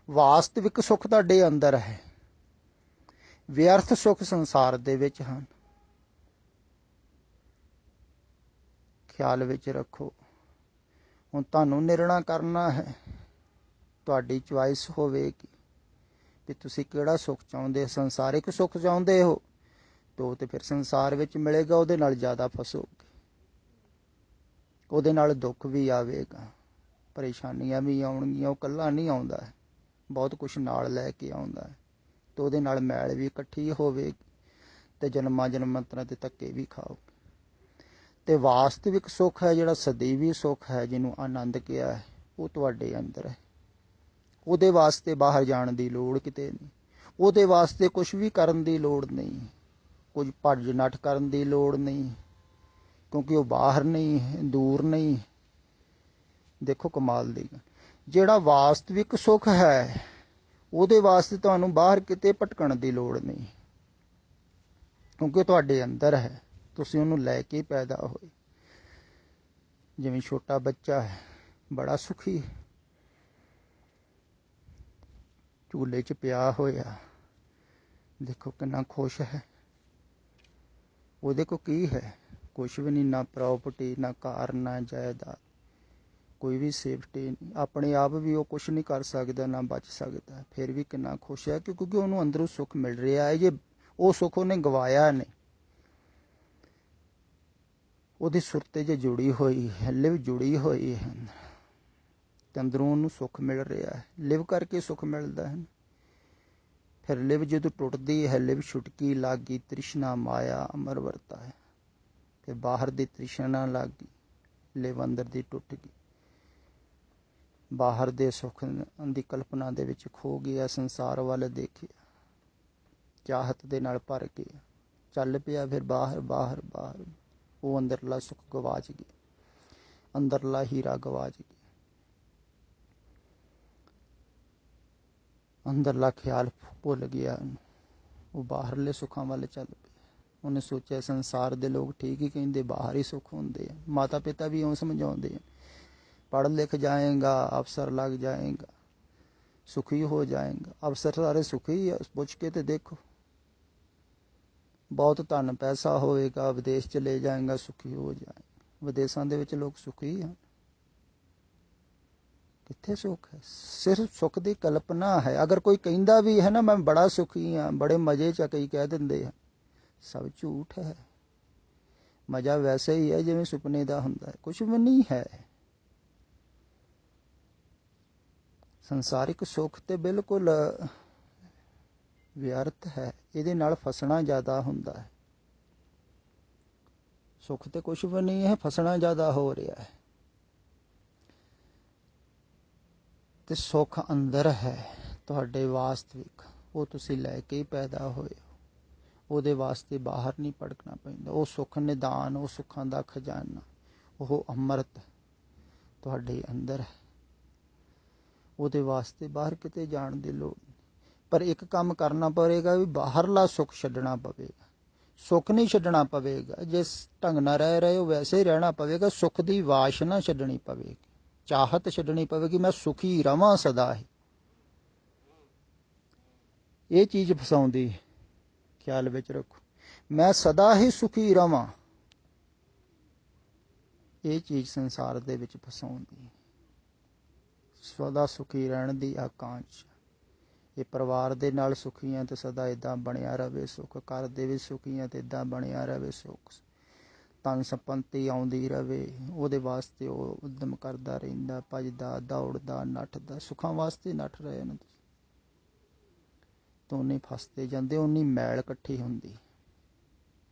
ਵਾਸਤਵਿਕ ਸੁੱਖ ਤੁਹਾਡੇ ਅੰਦਰ ਹੈ। ਵਿਅਰਥ ਸੁੱਖ ਸੰਸਾਰ ਦੇ ਵਿੱਚ ਹਨ। ਖਿਆਲ ਵਿੱਚ ਰੱਖੋ। ਹੁਣ ਤੁਹਾਨੂੰ ਨਿਰਣਾ ਕਰਨਾ ਹੈ, ਤੁਹਾਡੀ ਚੁਆਇਸ ਹੋਵੇਗੀ ਵੀ ਤੁਸੀਂ ਕਿਹੜਾ ਸੁੱਖ ਚਾਹੁੰਦੇ ਹੋ। ਸੰਸਾਰਿਕ ਸੁੱਖ ਚਾਹੁੰਦੇ ਹੋ ਤੇ ਫਿਰ ਸੰਸਾਰ ਵਿੱਚ ਮਿਲੇਗਾ, ਉਹਦੇ ਨਾਲ ਜ਼ਿਆਦਾ ਫਸੋਗੇ, ਉਹਦੇ ਨਾਲ ਦੁੱਖ ਵੀ ਆਵੇਗਾ, ਪਰੇਸ਼ਾਨੀਆਂ ਵੀ ਆਉਣਗੀਆਂ। ਉਹ ਇਕੱਲਾ ਨਹੀਂ ਆਉਂਦਾ ਹੈ, ਬਹੁਤ ਕੁਛ ਨਾਲ ਲੈ ਕੇ ਆਉਂਦਾ ਹੈ, ਅਤੇ ਉਹਦੇ ਨਾਲ ਮੈਲ ਵੀ ਇਕੱਠੀ ਹੋਵੇਗੀ ਅਤੇ ਜਨਮਾਂ ਜਨਮਾਂਤਰਾਂ ਦੇ ਧੱਕੇ ਵੀ ਖਾਓਗੇ। ਅਤੇ ਵਾਸਤਵਿਕ ਸੁੱਖ ਹੈ, ਜਿਹੜਾ ਸਦੀਵੀ ਸੁੱਖ ਹੈ, ਜਿਹਨੂੰ ਆਨੰਦ ਕਿਹਾ ਹੈ, ਉਹ ਤੁਹਾਡੇ ਅੰਦਰ ਹੈ। ਉਹਦੇ ਵਾਸਤੇ ਬਾਹਰ ਜਾਣ ਦੀ ਲੋੜ ਕਿਤੇ ਨਹੀਂ, ਉਹਦੇ ਵਾਸਤੇ ਕੁਛ ਵੀ ਕਰਨ ਦੀ ਲੋੜ ਨਹੀਂ, ਕੁਝ ਭੱਜ ਨੱਠ ਕਰਨ ਦੀ ਲੋੜ ਨਹੀਂ, ਕਿਉਂਕਿ ਉਹ ਬਾਹਰ ਨਹੀਂ, ਦੂਰ ਨਹੀਂ। ਦੇਖੋ ਕਮਾਲ ਦੀ ਗੱਲ, ਜਿਹੜਾ ਵਾਸਤਵਿਕ ਸੁੱਖ ਹੈ ਉਹਦੇ ਵਾਸਤੇ ਤੁਹਾਨੂੰ ਬਾਹਰ ਕਿਤੇ ਭਟਕਣ ਦੀ ਲੋੜ ਨਹੀਂ, ਕਿਉਂਕਿ ਤੁਹਾਡੇ ਅੰਦਰ ਹੈ। ਤੁਸੀਂ ਉਹਨੂੰ ਲੈ ਕੇ ਪੈਦਾ ਹੋਏ। ਜਿਵੇਂ ਛੋਟਾ ਬੱਚਾ ਹੈ, ਬੜਾ ਸੁਖੀ, ਝੂਲੇ 'ਚ ਪਿਆ ਹੋਇਆ, ਦੇਖੋ ਕਿੰਨਾ ਖੁਸ਼ ਹੈ। ਉਹਦੇ ਕੋਲ ਕੀ ਹੈ? ਕੁਛ ਵੀ ਨਹੀਂ, ਨਾ ਪ੍ਰੋਪਰਟੀ, ਨਾ ਕਾਰ, ਨਾ ਜਾਇਦਾਦ, ਕੋਈ ਵੀ ਸੇਫਟੀ ਨਹੀਂ। ਆਪਣੇ ਆਪ ਵੀ ਉਹ ਕੁਛ ਨਹੀਂ ਕਰ ਸਕਦਾ, ਨਾ ਬਚ ਸਕਦਾ, ਫਿਰ ਵੀ ਕਿੰਨਾ ਖੁਸ਼ ਹੈ, ਕਿਉਂਕਿ ਉਹਨੂੰ ਅੰਦਰੋਂ ਸੁੱਖ ਮਿਲ ਰਿਹਾ ਹੈ। ਜੇ ਉਹ ਸੁੱਖ ਉਹਨੇ ਗਵਾਇਆ ਨਹੀਂ, ਉਹਦੀ ਸੁਰਤੇ 'ਚ ਜੁੜੀ ਹੋਈ ਹੈ, ਲਿਵ ਜੁੜੀ ਹੋਈ ਹੈ, ਅਤੇ ਅੰਦਰੋਂ ਉਹਨੂੰ ਸੁੱਖ ਮਿਲ ਰਿਹਾ ਹੈ। ਲਿਵ ਕਰਕੇ ਸੁੱਖ ਮਿਲਦਾ ਹੈ। ਫਿਰ ਲਿਵ ਜਦੋਂ ਟੁੱਟਦੀ ਹੈ, ਲਿਵ ਛੁਟਕੀ ਲੱਗ ਗਈ, ਤ੍ਰਿਸ਼ਨਾ ਮਾਇਆ ਅਮਰ ਵਰਤਾ ਹੈ। ਫਿਰ ਬਾਹਰ ਦੀ ਤ੍ਰਿਸ਼ਨਾ ਲੱਗ ਗਈ, ਲਿਵ ਅੰਦਰ ਦੀ ਟੁੱਟ ਗਈ, ਬਾਹਰ ਦੇ ਸੁੱਖ ਦੀ ਕਲਪਨਾ ਦੇ ਵਿੱਚ ਖੋ ਗਿਆ, ਸੰਸਾਰ ਵੱਲ ਦੇਖਿਆ, ਚਾਹਤ ਦੇ ਨਾਲ ਭਰ ਗਿਆ, ਚੱਲ ਪਿਆ ਫਿਰ ਬਾਹਰ ਬਾਹਰ ਬਾਹਰ। ਉਹ ਅੰਦਰਲਾ ਸੁੱਖ ਗਵਾਚ ਗਿਆ, ਅੰਦਰਲਾ ਹੀਰਾ ਗਵਾਚ ਗਿਆ, ਅੰਦਰਲਾ ਖਿਆਲ ਭੁੱਲ ਗਿਆ। ਉਹ ਬਾਹਰਲੇ ਸੁੱਖਾਂ ਵੱਲ ਚੱਲ ਪਿਆ। ਉਹਨੇ ਸੋਚਿਆ ਸੰਸਾਰ ਦੇ ਲੋਕ ਠੀਕ ਹੀ ਕਹਿੰਦੇ, ਬਾਹਰ ਹੀ ਸੁੱਖ ਹੁੰਦੇ ਆ। ਮਾਤਾ ਪਿਤਾ ਵੀ ਇਉਂ ਸਮਝਾਉਂਦੇ ਆ, ਪੜ੍ਹ ਲਿਖ ਜਾਏਗਾ, ਅਫਸਰ ਲੱਗ ਜਾਏਗਾ, ਸੁਖੀ ਹੋ ਜਾਏਗਾ। ਅਫਸਰ ਸਾਰੇ ਸੁਖੀ ਆ, ਪੁੱਛ ਕੇ ਤੇ ਦੇਖੋ। ਬਹੁਤ ਧਨ ਪੈਸਾ ਹੋਵੇਗਾ, ਵਿਦੇਸ਼ ਚਲੇ ਜਾਏਗਾ, ਸੁਖੀ ਹੋ ਜਾਏਗਾ। ਵਿਦੇਸ਼ਾਂ ਦੇ ਵਿੱਚ ਲੋਕ ਸੁਖੀ ਹਨ? ਕਿੱਥੇ ਸੁੱਖ ਹੈ? ਸਿਰਫ ਸੁੱਖ ਦੀ ਕਲਪਨਾ ਹੈ। ਅਗਰ ਕੋਈ ਕਹਿੰਦਾ ਵੀ ਹੈ ਨਾ ਮੈਂ ਬੜਾ ਸੁਖੀ ਹਾਂ, ਬੜੇ ਮਜ਼ੇ 'ਚ, ਕਈ ਕਹਿ ਦਿੰਦੇ ਆ, ਸਭ ਝੂਠ ਹੈ। ਮਜ਼ਾ ਵੈਸੇ ਹੀ ਹੈ ਜਿਵੇਂ ਸੁਪਨੇ ਦਾ ਹੁੰਦਾ ਹੈ, ਕੁਛ ਵੀ ਨਹੀਂ ਹੈ। ਸੰਸਾਰਿਕ ਸੁੱਖ ਤੇ ਬਿਲਕੁਲ ਵਿਅਰਥ ਹੈ, ਇਹਦੇ ਨਾਲ ਫਸਣਾ ਜ਼ਿਆਦਾ ਹੁੰਦਾ ਹੈ। ਸੁੱਖ ਤੇ ਕੁਛ ਵੀ ਨਹੀਂ ਹੈ, ਫਸਣਾ ਜ਼ਿਆਦਾ ਹੋ ਰਿਹਾ ਹੈ। ਤੇ ਸੁੱਖ ਅੰਦਰ ਹੈ ਤੁਹਾਡੇ ਵਾਸਤਵਿਕ, ਉਹ ਤੁਸੀਂ ਲੈ ਕੇ ਹੀ ਪੈਦਾ ਹੋਏ ਹੋ। ਉਹਦੇ ਵਾਸਤੇ ਬਾਹਰ ਨਹੀਂ ਭਟਕਣਾ ਪੈਂਦਾ। ਉਹ ਸੁੱਖ ਨਿਦਾਨ, ਉਹ ਸੁੱਖਾਂ ਦਾ ਖਜ਼ਾਨਾ, ਉਹ ਅੰਮ੍ਰਿਤ ਤੁਹਾਡੇ ਅੰਦਰ ਹੈ। ਉਹਦੇ ਵਾਸਤੇ ਬਾਹਰ ਕਿਤੇ ਜਾਣ ਦੀ ਲੋੜ ਨਹੀਂ। ਪਰ ਇੱਕ ਕੰਮ ਕਰਨਾ ਪਵੇਗਾ, ਵੀ ਬਾਹਰਲਾ ਸੁੱਖ ਛੱਡਣਾ ਪਵੇਗਾ। ਸੁੱਖ ਨਹੀਂ ਛੱਡਣਾ ਪਵੇਗਾ, ਜਿਸ ਢੰਗ ਨਾਲ ਰਹਿ ਰਹੇ ਹੋ ਵੈਸੇ ਹੀ ਰਹਿਣਾ ਪਵੇਗਾ। ਸੁੱਖ ਦੀ ਵਾਸ਼ਨਾ ਛੱਡਣੀ ਪਵੇਗੀ, ਚਾਹਤ ਛੱਡਣੀ ਪਵੇਗੀ, ਮੈਂ ਸੁਖੀ ਰਵਾਂ ਸਦਾ ਹੀ। ਇਹ ਚੀਜ਼ ਫਸਾਉਂਦੀ, ਖਿਆਲ ਵਿੱਚ ਰੱਖੋ, ਮੈਂ ਸਦਾ ਹੀ ਸੁਖੀ ਰਵਾਂ। ਇਹ ਚੀਜ਼ ਸੰਸਾਰ ਦੇ ਵਿੱਚ ਫਸਾਉਂਦੀ, ਸਦਾ ਸੁਖੀ ਰਹਿਣ ਦੀ ਆਕਾਂକ୍ଷା। ਇਹ ਪਰਿਵਾਰ ਦੇ ਨਾਲ ਸੁਖੀ ਹਾਂ ਤੇ ਸਦਾ ਇੱਦਾਂ ਬਣਿਆ ਰਹੇ ਸੁੱਖ, ਘਰ ਦੇ ਵੀ ਸੁਖੀ ਹਾਂ ਤੇ ਇੱਦਾਂ ਬਣਿਆ ਰਹੇ ਸੁੱਖ, ਧਨ ਸੰਪੰਤੀ ਆਉਂਦੀ ਰਹੇ, ਉਹਦੇ ਵਾਸਤੇ ਉਹ ਉਦਮ ਕਰਦਾ ਰਹਿੰਦਾ, ਭੱਜਦਾ ਦੌੜਦਾ ਨੱਠਦਾ, ਸੁੱਖਾਂ ਵਾਸਤੇ ਨੱਠ ਰਹੇ ਨੇ। ਤਾਂ ਉਨੇ ਫਸਦੇ ਜਾਂਦੇ, ਉਨੀ ਮੈਲ ਇਕੱਠੀ ਹੁੰਦੀ।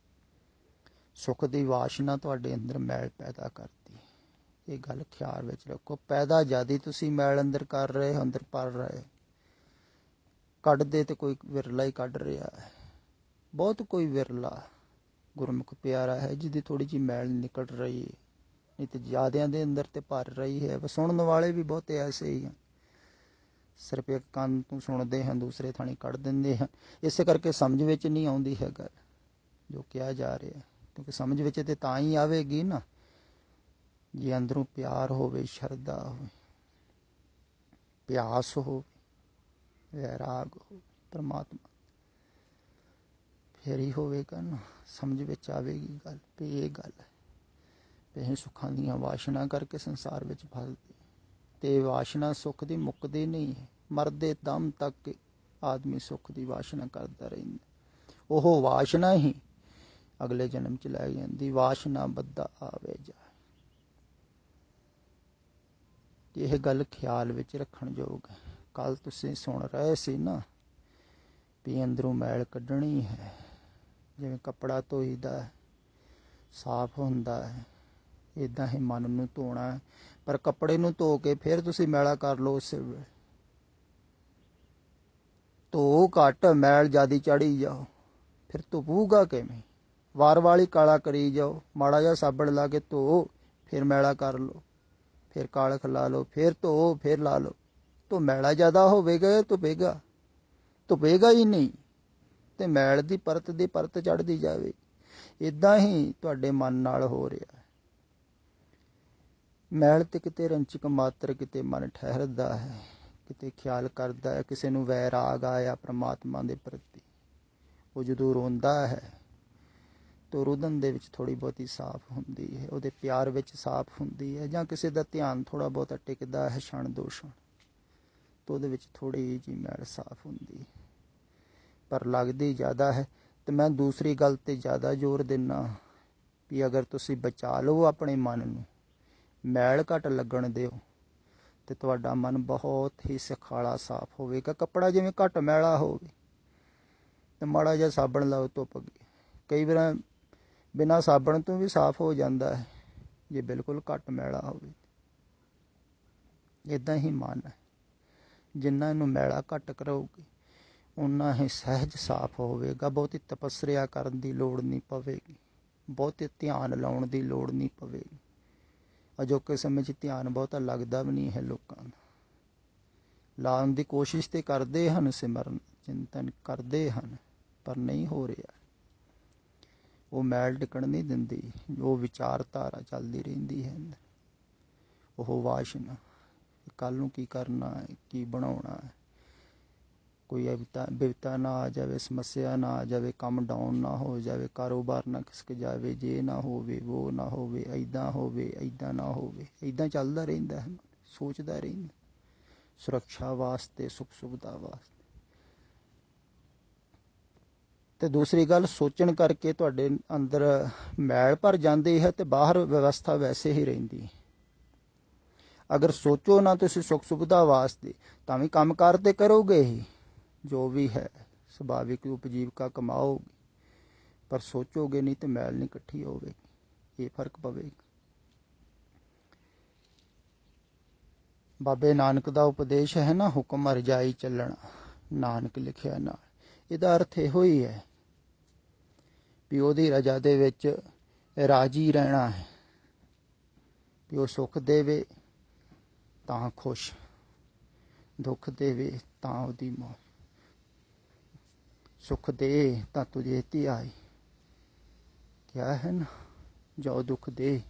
ਸੁੱਖ ਦੀ ਵਾਸ਼ਨਾ ਤੁਹਾਡੇ ਅੰਦਰ ਮੈਲ ਪੈਦਾ ਕਰਦੀ। ਇਹ ਗੱਲ ਖਿਆਲ ਵਿੱਚ ਰੱਖੋ। ਪੈਦਾ ਜ਼ਿਆਦਾ ਤੁਸੀਂ ਮੈਲ ਅੰਦਰ ਕਰ ਰਹੇ, ਅੰਦਰ ਭਰ ਰਹੇ। ਕੱਢਦੇ ਤੇ ਕੋਈ ਵਿਰਲਾ ਹੀ ਕੱਢ ਰਿਹਾ ਹੈ। ਬਹੁਤ ਕੋਈ ਵਿਰਲਾ ਗੁਰਮੁਖ ਪਿਆਰਾ ਹੈ ਜਿਹਦੀ ਥੋੜ੍ਹੀ ਜਿਹੀ ਮੈਲ ਨਿਕਲ ਰਹੀ ਹੈ, ਨਹੀਂ ਤੇ ਜ਼ਿਆਦਿਆਂ ਦੇ ਅੰਦਰ ਤੇ ਭਰ ਰਹੀ ਹੈ। ਸੁਣਨ ਵਾਲੇ ਵੀ ਬਹੁਤੇ ਐਸੇ ਹੀ ਹਨ, ਸਿਰਫ ਇੱਕ ਕੰਨ ਤੋਂ ਸੁਣਦੇ ਹਨ, ਦੂਸਰੇ ਥਾਣੀ ਕੱਢ ਦਿੰਦੇ ਹਨ। ਇਸੇ ਕਰਕੇ ਸਮਝ ਵਿੱਚ ਨਹੀਂ ਆਉਂਦੀ ਹੈ ਗੱਲ ਜੋ ਕਿਹਾ ਜਾ ਰਿਹਾ, ਕਿਉਂਕਿ ਸਮਝ ਵਿੱਚ ਤੇ ਤਾਂ ਹੀ ਆਵੇਗੀ ਨਾ ਜੇ ਅੰਦਰੋਂ ਪਿਆਰ ਹੋਵੇ, ਸ਼ਰਧਾ ਹੋਵੇ, ਪਿਆਸ ਹੋਵੇ, ਵੈਰਾਗ ਹੋਵੇ ਪਰਮਾਤਮਾ, ਫਿਰ ਹੀ ਹੋਵੇਗਾ ਨਾ ਸਮਝ ਵਿੱਚ ਆਵੇਗੀ ਗੱਲ ਵੀ ਇਹ ਗੱਲ ਹੈ ਵੀ ਅਸੀਂ ਸੁੱਖਾਂ ਦੀਆਂ ਵਾਸ਼ਨਾ ਕਰਕੇ ਸੰਸਾਰ ਵਿੱਚ ਫਸਦੇ, ਤੇ ਵਾਸ਼ਨਾ ਸੁੱਖ ਦੀ ਮੁੱਕਦੀ ਨਹੀਂ ਹੈ। ਮਰਦੇ ਦਮ ਤੱਕ ਆਦਮੀ ਸੁੱਖ ਦੀ ਵਾਸ਼ਨਾ ਕਰਦਾ ਰਹਿੰਦਾ। ਉਹ ਵਾਸ਼ਨਾ ਹੀ ਅਗਲੇ ਜਨਮ ਚ ਲੈ ਜਾਂਦੀ। ਵਾਸ਼ਨਾ ਬੱਧਾ ਆਵੇ ਜਾਏ। ਇਹ ਗੱਲ ਖਿਆਲ ਵਿੱਚ ਰੱਖਣ ਯੋਗ ਹੈ। ਕੱਲ ਤੁਸੀਂ ਸੁਣ ਰਹੇ ਸੀ ਨਾ ਵੀ ਅੰਦਰੋਂ ਮੈਲ ਕੱਢਣੀ ਹੈ। ਜਿਵੇਂ ਕੱਪੜਾ ਧੋਈਦਾ ਸਾਫ਼ ਹੁੰਦਾ ਹੈ, ਇੱਦਾਂ ਹੀ ਮਨ ਨੂੰ ਧੋਣਾ ਹੈ। ਪਰ ਕੱਪੜੇ ਨੂੰ ਧੋ ਕੇ ਫਿਰ ਤੁਸੀਂ ਮੈਲਾ ਕਰ ਲਓ, ਉਸੇ ਵੇਲੇ ਧੋ ਘੱਟ ਮੈਲ ਜ਼ਿਆਦਾ ਚੜੀ ਜਾਓ, ਫਿਰ ਧੁਪੂਗਾ ਕਿਵੇਂ? ਵਾਰ ਵਾਲੀ ਕਾਲਾ ਕਰੀ ਜਾਓ। ਮਾੜਾ ਜਿਹਾ ਸਾਬਣ ਲਾ ਕੇ ਧੋ, ਫਿਰ ਮੈਲਾ ਕਰ ਲਓ, ਫਿਰ ਕਾਲਖ ਲਾ ਲਓ, ਫਿਰ ਧੋ, ਫਿਰ ਲਾ ਲਓ। ਤਾਂ ਮੈਲਾ ਜ਼ਿਆਦਾ ਹੋਵੇਗਾ, ਧੁਪੇਗਾ? ਧੁਪੇਗਾ ਹੀ ਨਹੀਂ, ਤੇ ਮੈਲ ਦੀ ਪਰਤ ਚੜ੍ਹਦੀ ਜਾਵੇ। ਇੱਦਾਂ ਹੀ ਤੁਹਾਡੇ ਮਨ ਨਾਲ ਹੋ ਰਿਹਾ। ਮੈਲ ਤੇ ਕਿਤੇ ਰੰਚਕ ਮਾਤਰ, ਕਿਤੇ ਮਨ ਠਹਿਰਦਾ ਹੈ, ਕਿਤੇ ਖਿਆਲ ਕਰਦਾ ਹੈ। ਕਿਸੇ ਨੂੰ ਵੈਰਾਗ ਆਇਆ ਪ੍ਰਮਾਤਮਾ ਦੇ ਪ੍ਰਤੀ, ਉਹ ਜਦੋਂ ਰੋਂਦਾ ਹੈ ਤਾਂ ਰੁਦਨ ਦੇ ਵਿੱਚ ਥੋੜ੍ਹੀ ਬਹੁਤੀ ਸਾਫ਼ ਹੁੰਦੀ ਹੈ, ਉਹਦੇ ਪਿਆਰ ਵਿੱਚ ਸਾਫ਼ ਹੁੰਦੀ ਹੈ। ਜਾਂ ਕਿਸੇ ਦਾ ਧਿਆਨ ਥੋੜ੍ਹਾ ਬਹੁਤਾ ਟਿਕਦਾ ਹੈ ਛਣ ਦੋ ਛਣ, ਤਾਂ ਉਹਦੇ ਵਿੱਚ ਥੋੜ੍ਹੀ ਜਿਹੀ ਮੈਲ ਸਾਫ਼ ਹੁੰਦੀ ਹੈ, ਪਰ ਲੱਗਦੀ ਜ਼ਿਆਦਾ ਹੈ। ਤੇ ਮੈਂ ਦੂਸਰੀ ਗੱਲ ਤੇ ਜ਼ਿਆਦਾ ਜ਼ੋਰ ਦਿੰਦਾ ਵੀ ਅਗਰ ਤੁਸੀਂ ਬਚਾ ਲਓ ਆਪਣੇ ਮਨ ਨੂੰ, ਮੈਲ ਘੱਟ ਲੱਗਣ ਦਿਓ, ਤੇ ਤੁਹਾਡਾ ਮਨ ਬਹੁਤ ਹੀ ਸੁਖਾਲਾ ਸਾਫ਼ ਹੋਵੇਗਾ। ਕੱਪੜਾ ਜਿਵੇਂ ਘੱਟ ਮੈਲਾ ਹੋਵੇ ਤੇ ਮਾੜਾ ਜਿਹਾ ਸਾਬਣ ਲਾਓ, ਧੁੱਪ ਗਈ। ਕਈ ਵਾਰ ਬਿਨਾਂ ਸਾਬਣ ਤੋਂ ਵੀ ਸਾਫ਼ ਹੋ ਜਾਂਦਾ ਹੈ ਜੇ ਬਿਲਕੁਲ ਘੱਟ ਮੈਲਾ ਹੋਵੇ। ਇੱਦਾਂ ਹੀ ਮਨ ਹੈ, ਜਿੰਨਾ ਇਹਨੂੰ ਮੈਲਾ ਘੱਟ ਕਰੋਗੇ ਓਨਾ ਹੀ ਸਹਿਜ ਸਾਫ਼ ਹੋਵੇਗਾ। ਬਹੁਤੀ ਤਪੱਸਿਆ ਕਰਨ ਦੀ ਲੋੜ ਨਹੀਂ ਪਵੇਗੀ, ਬਹੁਤੇ ਧਿਆਨ ਲਾਉਣ ਦੀ ਲੋੜ ਨਹੀਂ ਪਵੇਗੀ। ਅਜੋਕੇ ਸਮੇਂ 'ਚ ਧਿਆਨ ਬਹੁਤਾ ਲੱਗਦਾ ਵੀ ਨਹੀਂ ਹੈ ਲੋਕਾਂ ਦਾ। ਲਾਉਣ ਦੀ ਕੋਸ਼ਿਸ਼ ਤੇ ਕਰਦੇ ਹਨ, ਸਿਮਰਨ ਚਿੰਤਨ ਕਰਦੇ ਹਨ, ਪਰ ਨਹੀਂ ਹੋ ਰਿਹਾ। ਉਹ ਮੈਲ ਟਿਕਣ ਨਹੀਂ ਦਿੰਦੀ, ਉਹ ਵਿਚਾਰਧਾਰਾ ਚੱਲਦੀ ਰਹਿੰਦੀ ਹੈ। ਉਹ ਵਾਸ਼ਨਾ, ਕੱਲ੍ਹ ਨੂੰ ਕੀ ਕਰਨਾ ਹੈ, ਕੀ ਬਣਾਉਣਾ ਹੈ, ਕੋਈ ਬਿਪਤਾ ਨਾ ਆ ਜਾਵੇ, ਸਮੱਸਿਆ ਨਾ ਆ ਜਾਵੇ, ਕੰਮ ਡਾਊਨ ਨਾ ਹੋ ਜਾਵੇ, ਕਾਰੋਬਾਰ ਨਾ ਖਿਸਕ ਜਾਵੇ, ਜੇ ਨਾ ਹੋਵੇ, ਉਹ ਨਾ ਹੋਵੇ, ਇੱਦਾਂ ਹੋਵੇ, ਇੱਦਾਂ ਨਾ ਹੋਵੇ। ਇੱਦਾਂ ਚੱਲਦਾ ਰਹਿੰਦਾ ਹੈ, ਸੋਚਦਾ ਰਹਿੰਦਾ ਸੁਰੱਖਿਆ ਵਾਸਤੇ, ਸੁੱਖ ਸੁਵਿਧਾ ਵਾਸਤੇ। ਤੇ ਦੂਸਰੀ ਗੱਲ, ਸੋਚਣ ਕਰਕੇ ਤੁਹਾਡੇ ਅੰਦਰ ਮੈਲ ਭਰ ਜਾਂਦੀ ਹੈ ਤੇ ਬਾਹਰ ਵਿਵਸਥਾ ਵੈਸੇ ਹੀ ਰਹਿੰਦੀ ਹੈ। ਅਗਰ ਸੋਚੋ ਨਾ ਤੁਸੀਂ ਸੁੱਖ ਸੁਵਿਧਾ ਵਾਸਤੇ, ਤਾਂ ਵੀ ਕੰਮ ਕਾਰ ਤੇ ਕਰੋਗੇ ਹੀ, ਜੋ ਵੀ ਹੈ ਸੁਭਾਵਿਕ ਉਪਜੀਵਕਾ ਕਮਾਓਗੇ, ਪਰ ਸੋਚੋਗੇ ਨਹੀਂ ਤੇ ਮੈਲ ਨਹੀਂ ਇਕੱਠੀ ਹੋਵੇਗੀ। ਇਹ ਫਰਕ ਪਵੇਗਾ। ਬਾਬੇ ਨਾਨਕ ਦਾ ਉਪਦੇਸ਼ ਹੈ ਨਾ, ਹੁਕਮ ਰਜਾਈ ਚੱਲਣਾ, ਨਾਨਕ ਲਿਖਿਆ ਨਾਲ। ਇਹਦਾ ਅਰਥ ਇਹੋ ਹੀ ਹੈ ਵੀ ਉਹਦੀ ਰਜਾ ਦੇ ਵਿੱਚ ਰਾਜੀ ਰਹਿਣਾ ਹੈ, ਵੀ ਉਹ ਸੁੱਖ ਦੇਵੇ ਤਾਂ ਖੁਸ਼, ਦੁੱਖ ਦੇਵੇ ਤਾਂ ਉਹਦੀ ਮੌਤ। ਸੁੱਖ ਦੇ ਤਾਂ ਤੁਝੇ ਧਿਆਈ, ਕਿਹਾ ਹੈ ਨਾ, ਜੋ ਦੁੱਖ ਦੇ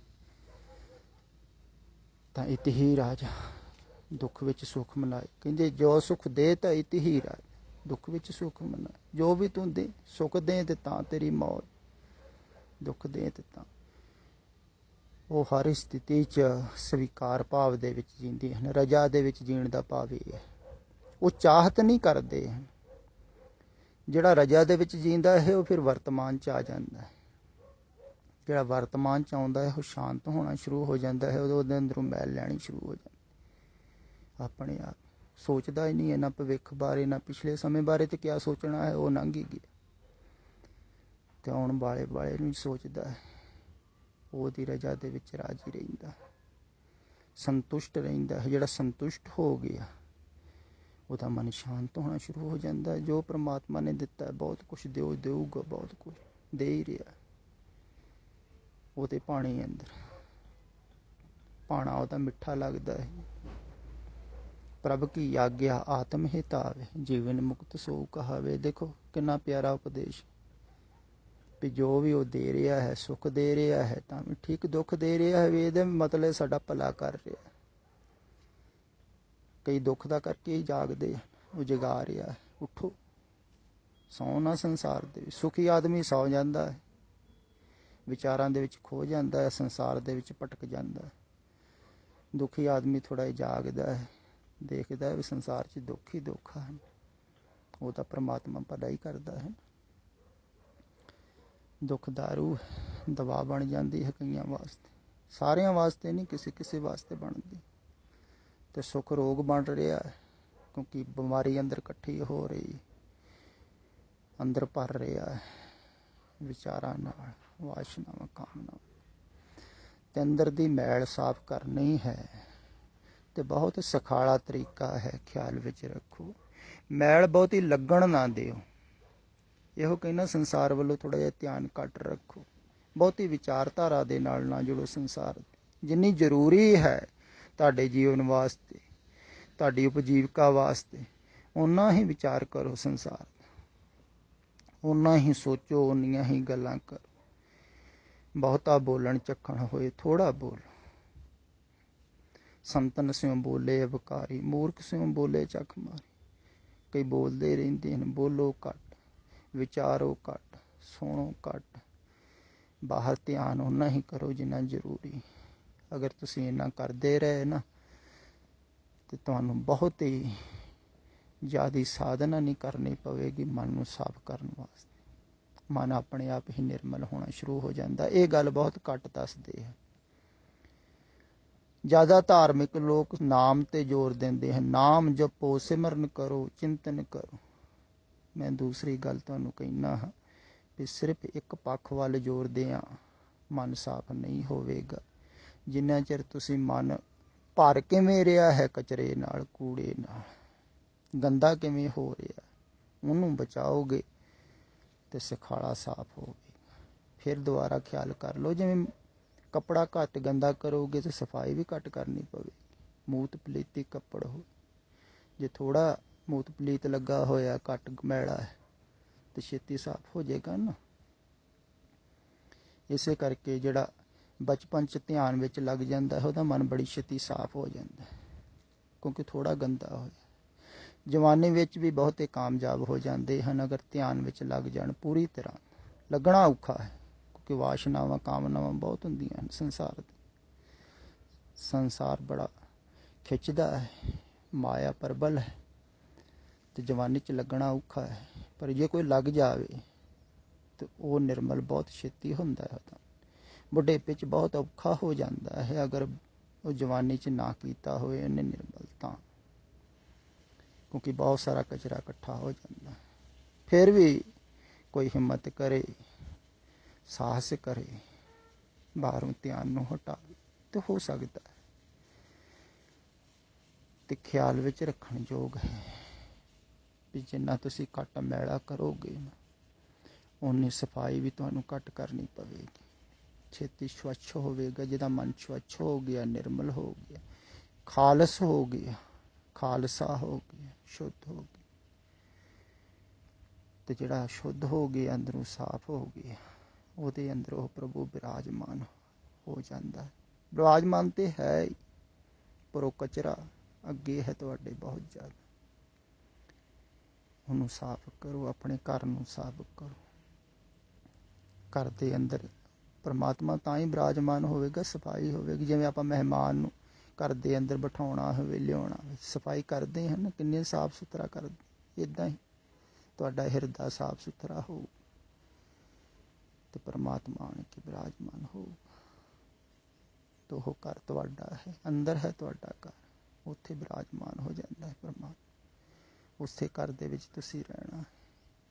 ਤਾਂ ਇਤ ਹੀ ਰਾਜਾ, ਦੁੱਖ ਵਿੱਚ ਸੁੱਖ ਮਨਾਏ। ਕਹਿੰਦੇ ਜੋ ਸੁੱਖ ਦੇ ਤਾਂ ਇਤ ਹੀ ਰਾਜਾ, ਦੁੱਖ ਵਿੱਚ ਸੁੱਖ ਮਨਾਏ। ਜੋ ਵੀ ਤੂੰ ਦੇ, ਸੁੱਖ ਦੇ ਤੇ ਤਾਂ ਤੇਰੀ ਮੌਤ, ਦੁੱਖ ਦੇ ਤੇ ਤਾਂ। ਉਹ ਹਰ ਸਥਿਤੀ 'ਚ ਸਵੀਕਾਰ ਭਾਵ ਦੇ ਵਿੱਚ ਜੀਂਦੇ ਹਨ। ਰਜਾ ਦੇ ਵਿੱਚ ਜੀਣ ਦਾ ਭਾਵ ਇਹ ਹੈ, ਉਹ ਚਾਹਤ ਨਹੀਂ ਕਰਦੇ ਹਨ। ਜਿਹੜਾ ਰਜਾ ਦੇ ਵਿੱਚ ਜੀਂਦਾ ਹੈ ਉਹ ਫਿਰ ਵਰਤਮਾਨ 'ਚ ਆ ਜਾਂਦਾ ਹੈ। ਜਿਹੜਾ ਵਰਤਮਾਨ 'ਚ ਆਉਂਦਾ ਹੈ ਉਹ ਸ਼ਾਂਤ ਹੋਣਾ ਸ਼ੁਰੂ ਹੋ ਜਾਂਦਾ ਹੈ, ਉਹਦੇ ਅੰਦਰੋਂ ਮੈਲ ਲੈਣੀ ਸ਼ੁਰੂ ਹੋ ਜਾਂਦੀ ਆਪਣੇ ਆਪ। ਸੋਚਦਾ ਹੀ ਨਹੀਂ ਹੈ, ਨਾ ਭਵਿੱਖ ਬਾਰੇ ਨਾ ਪਿਛਲੇ ਸਮੇਂ ਬਾਰੇ, ਤੇ ਕਿਆ ਸੋਚਣਾ ਹੈ, ਉਹ ਲੰਘ ਹੀ ਗਿਆ। ਤੇ ਆਉਣ ਵਾਲੇ ਨੂੰ ਹੀ ਸੋਚਦਾ ਹੈ। ਉਹਦੀ ਰਜ਼ਾ ਦੇ ਵਿੱਚ ਰਾਜੀ ਰਹਿੰਦਾ, ਸੰਤੁਸ਼ਟ ਰਹਿੰਦਾ ਹੈ। ਜਿਹੜਾ ਸੰਤੁਸ਼ਟ ਹੋ ਗਿਆ ਉਹਦਾ ਮਨ ਸ਼ਾਂਤ ਹੋਣਾ ਸ਼ੁਰੂ ਹੋ ਜਾਂਦਾ। ਜੋ ਪ੍ਰਮਾਤਮਾ ਨੇ ਦਿੱਤਾ, ਬਹੁਤ ਕੁਛ ਦੇਊਗਾ, ਬਹੁਤ ਕੁਛ ਦੇ ਹੀ ਰਿਹਾ। ਉਹਦੇ ਪਾਣੀ ਅੰਦਰ ਪਾਣਾ ਉਹਦਾ ਮਿੱਠਾ ਲੱਗਦਾ ਹੈ। ਪ੍ਰਭ ਕੀ ਆਗਿਆ ਆਤਮ ਹਿਤਾਵੇ, ਜੀਵਨ ਮੁਕਤ ਸੋ ਕਹਾਵੇ। ਦੇਖੋ ਕਿੰਨਾ ਪਿਆਰਾ ਉਪਦੇਸ਼, ਵੀ ਜੋ ਵੀ ਉਹ ਦੇ ਰਿਹਾ ਹੈ, ਸੁੱਖ ਦੇ ਰਿਹਾ ਹੈ ਤਾਂ ਵੀ ਠੀਕ, ਦੁੱਖ ਦੇ ਰਿਹਾ ਹੈ ਵੀ ਇਹਦੇ ਮਤਲਬ ਸਾਡਾ ਭਲਾ ਕਰ ਰਿਹਾ। ਕਈ ਦੁੱਖ ਦਾ ਕਰਕੇ ਹੀ ਜਾਗਦੇ, ਉਹ ਜਗਾ ਰਿਹਾ ਹੈ। ਉੱਠੋ, ਸੌਂ ਨਾ ਸੰਸਾਰ ਦੇ ਵਿੱਚ। ਸੁਖੀ ਆਦਮੀ ਸੌ ਜਾਂਦਾ ਹੈ, ਵਿਚਾਰਾਂ ਦੇ ਵਿੱਚ ਖੋ ਜਾਂਦਾ ਹੈ, ਸੰਸਾਰ ਦੇ ਵਿੱਚ ਭਟਕ ਜਾਂਦਾ ਹੈ। ਦੁਖੀ ਆਦਮੀ ਥੋੜ੍ਹਾ ਜਿਹਾ ਜਾਗਦਾ ਹੈ, ਦੇਖਦਾ ਹੈ ਵੀ ਸੰਸਾਰ 'ਚ ਦੁੱਖ ਹੀ ਦੁੱਖ ਹਨ। ਉਹ ਤਾਂ ਪ੍ਰਮਾਤਮਾ ਭਲਾ ਹੀ ਕਰਦਾ ਹੈ। ਦੁੱਖ ਦਾਰੂ ਦਵਾ ਬਣ ਜਾਂਦੀ ਹੈ ਕਈਆਂ ਵਾਸਤੇ, ਸਾਰਿਆਂ ਵਾਸਤੇ ਨਹੀਂ, ਕਿਸੇ ਵਾਸਤੇ ਬਣਦੀ। ਤੇ ਸੁੱਖ ਰੋਗ ਬਣ ਰਿਹਾ ਹੈ, ਕਿਉਂਕਿ ਬਿਮਾਰੀ ਅੰਦਰ ਇਕੱਠੀ ਹੋ ਰਹੀ, ਅੰਦਰ ਭਰ ਰਿਹਾ ਹੈ ਵਿਚਾਰਾਂ ਨਾਲ, ਵਾਸ਼ਨਾਵਾਂ, ਕਾਮਨਾਵਾਂ। ਤੇ ਅੰਦਰ ਦੀ ਮੈਲ ਸਾਫ਼ ਕਰਨੀ ਹੈ ਤੇ ਬਹੁਤ ਸੁਖਾਲਾ ਤਰੀਕਾ ਹੈ। ਖਿਆਲ ਵਿੱਚ ਰੱਖੋ, ਮੈਲ ਬਹੁਤੀ ਲੱਗਣ ਨਾ ਦਿਓ। ਇਹੋ ਕਹਿੰਦਾ, ਸੰਸਾਰ ਵੱਲੋਂ ਥੋੜ੍ਹਾ ਜਿਹਾ ਧਿਆਨ ਘੱਟ ਰੱਖੋ। ਬਹੁਤੀ ਵਿਚਾਰਧਾਰਾ ਦੇ ਨਾਲ ਨਾ ਜੁੜੋ। ਸੰਸਾਰ ਜਿੰਨੀ ਜ਼ਰੂਰੀ ਹੈ ਤੁਹਾਡੇ ਜੀਵਨ ਵਾਸਤੇ, ਤੁਹਾਡੀ ਉਪਜੀਵਕਾ ਵਾਸਤੇ, ਓਨਾ ਹੀ ਵਿਚਾਰ ਕਰੋ ਸੰਸਾਰ, ਓਨਾ ਹੀ ਸੋਚੋ, ਓਨੀਆਂ ਹੀ ਗੱਲਾਂ ਕਰੋ। ਬਹੁਤਾ ਬੋਲਣ ਚੱਖਣ ਹੋਏ ਥੋੜ੍ਹਾ ਬੋਲੋ। ਸੰਤਨ ਸਿਉ ਬੋਲੇ ਅਬਕਾਰੀ, ਮੂਰਖ ਸਿਉ ਬੋਲੇ ਚੱਖ ਮਾਰੀ। ਕਈ ਬੋਲਦੇ ਰਹਿੰਦੇ ਹਨ। ਬੋਲੋ ਘੱਟ, ਵਿਚਾਰੋ ਘੱਟ, ਸੁਣੋ ਘੱਟ। ਬਾਹਰ ਧਿਆਨ ਓਨਾ ਹੀ ਕਰੋ ਜਿੰਨਾ ਜ਼ਰੂਰੀ। ਅਗਰ ਤੁਸੀਂ ਇੰਨਾ ਕਰਦੇ ਰਹੇ ਨਾ, ਤੇ ਤੁਹਾਨੂੰ ਬਹੁਤ ਹੀ ਜ਼ਿਆਦਾ ਸਾਧਨਾ ਨਹੀਂ ਕਰਨੀ ਪਵੇਗੀ ਮਨ ਨੂੰ ਸਾਫ਼ ਕਰਨ ਵਾਸਤੇ। ਮਨ ਆਪਣੇ ਆਪ ਹੀ ਨਿਰਮਲ ਹੋਣਾ ਸ਼ੁਰੂ ਹੋ ਜਾਂਦਾ। ਇਹ ਗੱਲ ਬਹੁਤ ਘੱਟ ਦੱਸਦੇ ਹੈ। ਜ਼ਿਆਦਾ ਧਾਰਮਿਕ ਲੋਕ ਨਾਮ ਤੇ ਜ਼ੋਰ ਦਿੰਦੇ ਹਨ। ਨਾਮ ਜਪੋ, ਸਿਮਰਨ ਕਰੋ, ਚਿੰਤਨ ਕਰੋ। ਮੈਂ ਦੂਸਰੀ ਗੱਲ ਤੁਹਾਨੂੰ ਕਹਿਣਾ ਹਾਂ ਵੀ ਸਿਰਫ ਇੱਕ ਪੱਖ ਵੱਲ ਜ਼ੋਰ ਦਿਆਂ ਮਨ ਸਾਫ਼ ਨਹੀਂ ਹੋਵੇਗਾ। ਜਿੰਨਾ ਚਿਰ ਤੁਸੀਂ ਮਨ ਭਰ ਕਿਵੇਂ ਰਿਹਾ ਹੈ ਕਚਰੇ ਨਾਲ, ਕੂੜੇ ਨਾਲ, ਗੰਦਾ ਕਿਵੇਂ ਹੋ ਰਿਹਾ, ਉਹਨੂੰ ਬਚਾਓਗੇ ਤੇ ਸੁਖਾਲਾ ਸਾਫ਼ ਹੋਵੇਗਾ। ਫਿਰ ਦੁਬਾਰਾ ਖਿਆਲ ਕਰ ਲਓ, ਜਿਵੇਂ ਕੱਪੜਾ ਘੱਟ ਗੰਦਾ ਕਰੋਗੇ ਤਾਂ ਸਫਾਈ ਵੀ ਘੱਟ ਕਰਨੀ ਪਵੇਗੀ। ਮੂਤ ਪਲੀਤੀ ਕੱਪੜ ਹੋ, ਜੇ ਥੋੜ੍ਹਾ ਮੂਤ ਪਲੀਤ ਲੱਗਾ ਹੋਇਆ, ਘੱਟ ਮੈਲਾ ਹੈ, ਤੇ ਛੇਤੀ ਸਾਫ਼ ਹੋ ਜਾਏਗਾ ਨਾ। ਇਸੇ ਕਰਕੇ ਜਿਹੜਾ ਬਚਪਨ 'ਚ ਧਿਆਨ ਵਿੱਚ ਲੱਗ ਜਾਂਦਾ ਹੈ, ਉਹਦਾ ਮਨ ਬੜੀ ਛੇਤੀ ਸਾਫ਼ ਹੋ ਜਾਂਦਾ ਹੈ, ਕਿਉਂਕਿ ਥੋੜ੍ਹਾ ਗੰਦਾ ਹੋਇਆ। ਜਵਾਨੀ ਵਿੱਚ ਵੀ ਬਹੁਤੇ ਕਾਮਯਾਬ ਹੋ ਜਾਂਦੇ ਹਨ ਅਗਰ ਧਿਆਨ ਵਿੱਚ ਲੱਗ ਜਾਣ ਪੂਰੀ ਤਰ੍ਹਾਂ। ਲੱਗਣਾ ਔਖਾ ਹੈ, ਕਿਉਂਕਿ ਵਾਸ਼ਨਾਵਾਂ, ਕਾਮਨਾਵਾਂ ਬਹੁਤ ਹੁੰਦੀਆਂ ਹਨ ਸੰਸਾਰ ਦੇ। ਸੰਸਾਰ ਬੜਾ ਖਿੱਚਦਾ ਹੈ, ਮਾਇਆ ਪ੍ਰਬਲ ਹੈ, ਤੇ ਜਵਾਨੀ 'ਚ ਲੱਗਣਾ ਔਖਾ ਹੈ। ਪਰ ਜੇ ਕੋਈ ਲੱਗ ਜਾਵੇ ਤੇ ਉਹ ਨਿਰਮਲ ਬਹੁਤ ਛੇਤੀ ਹੁੰਦਾ ਹੈ। ਤਾਂ ਬੁਢੇਪੇ 'ਚ ਬਹੁਤ ਔਖਾ ਹੋ ਜਾਂਦਾ ਹੈ ਅਗਰ ਉਹ ਜਵਾਨੀ 'ਚ ਨਾ ਕੀਤਾ ਹੋਏ ਉਹਨੇ ਨਿਰਮਲ, ਤਾਂ ਕਿਉਂਕਿ ਬਹੁਤ ਸਾਰਾ ਕਚਰਾ ਇਕੱਠਾ ਹੋ ਜਾਂਦਾ। ਫਿਰ ਵੀ ਕੋਈ ਹਿੰਮਤ ਕਰੇ, ਸਾਹਸ ਕਰੇ, ਬਾਹਰੋਂ ਧਿਆਨ ਨੂੰ ਹਟਾਵੇ ਤੇ ਹੋ ਸਕਦਾ ਹੈ। ਤੇ ਖਿਆਲ ਵਿੱਚ ਰੱਖਣ ਯੋਗ ਹੈ ਵੀ ਜਿੰਨਾ ਤੁਸੀਂ ਘੱਟ ਮੈਲਾ ਕਰੋਗੇ ਨਾ, ਓਨੀ ਸਫਾਈ ਵੀ ਤੁਹਾਨੂੰ ਘੱਟ ਕਰਨੀ ਪਵੇਗੀ। ਛੇਤੀ ਸਵੱਛ ਹੋਵੇਗਾ। ਜਿਹਦਾ ਮਨ ਸਵੱਛ ਹੋ ਗਿਆ, ਨਿਰਮਲ ਹੋ ਗਿਆ, ਖਾਲਸ ਹੋ ਗਿਆ, ਖਾਲਸਾ ਹੋ ਗਿਆ, ਸ਼ੁੱਧ ਹੋ ਗਿਆ, ਤੇ ਜਿਹੜਾ ਸ਼ੁੱਧ ਹੋ ਗਿਆ, ਅੰਦਰੋਂ ਸਾਫ਼ ਹੋ ਗਿਆ, ਉਹਦੇ ਅੰਦਰ ਉਹ ਪ੍ਰਭੂ ਬਿਰਾਜਮਾਨ ਹੋ ਜਾਂਦਾ। ਬਿਰਾਜਮਾਨ ਤੇ ਹੈ ਹੀ, ਪਰ ਉਹ ਕਚਰਾ ਅੱਗੇ ਹੈ ਤੁਹਾਡੇ ਬਹੁਤ ਜ਼ਿਆਦਾ। ਉਹਨੂੰ ਸਾਫ਼ ਕਰੋ, ਆਪਣੇ ਘਰ ਨੂੰ ਸਾਫ਼ ਕਰੋ। ਘਰ ਦੇ ਅੰਦਰ ਪਰਮਾਤਮਾ ਤਾਂ ਹੀ ਬਿਰਾਜਮਾਨ ਹੋਵੇਗਾ, ਸਫਾਈ ਹੋਵੇਗੀ। ਜਿਵੇਂ ਆਪਾਂ ਮਹਿਮਾਨ ਨੂੰ ਘਰ ਦੇ ਅੰਦਰ ਬਿਠਾਉਣਾ ਹੋਵੇ, ਲਿਆਉਣਾ ਹੋਵੇ, ਸਫਾਈ ਕਰਦੇ ਹਨ, ਕਿੰਨੇ ਸਾਫ਼ ਸੁਥਰਾ ਕਰਦੇ। ਇੱਦਾਂ ਹੀ ਤੁਹਾਡਾ ਹਿਰਦਾ ਸਾਫ਼ ਸੁਥਰਾ ਹੋਊ ਤੇ ਪਰਮਾਤਮਾ ਆਣ ਕੇ ਬਿਰਾਜਮਾਨ ਹੋਊਗਾ। ਤੇ ਉਹ ਘਰ ਤੁਹਾਡਾ ਹੈ, ਅੰਦਰ ਹੈ ਤੁਹਾਡਾ ਘਰ। ਉੱਥੇ ਬਿਰਾਜਮਾਨ ਹੋ ਜਾਂਦਾ ਹੈ ਪਰਮਾਤਮਾ। ਉਸੇ ਘਰ ਦੇ ਵਿੱਚ ਤੁਸੀਂ ਰਹਿਣਾ।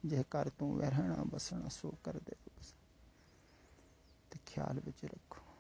ਜੇ ਘਰ ਤੂੰ ਰਹਿਣਾ ਬਸਣਾ ਸੋ ਘਰ ਦੇ ਬਸਣਾ। ਤੇ ਖਿਆਲ ਵਿੱਚ ਰੱਖੋ।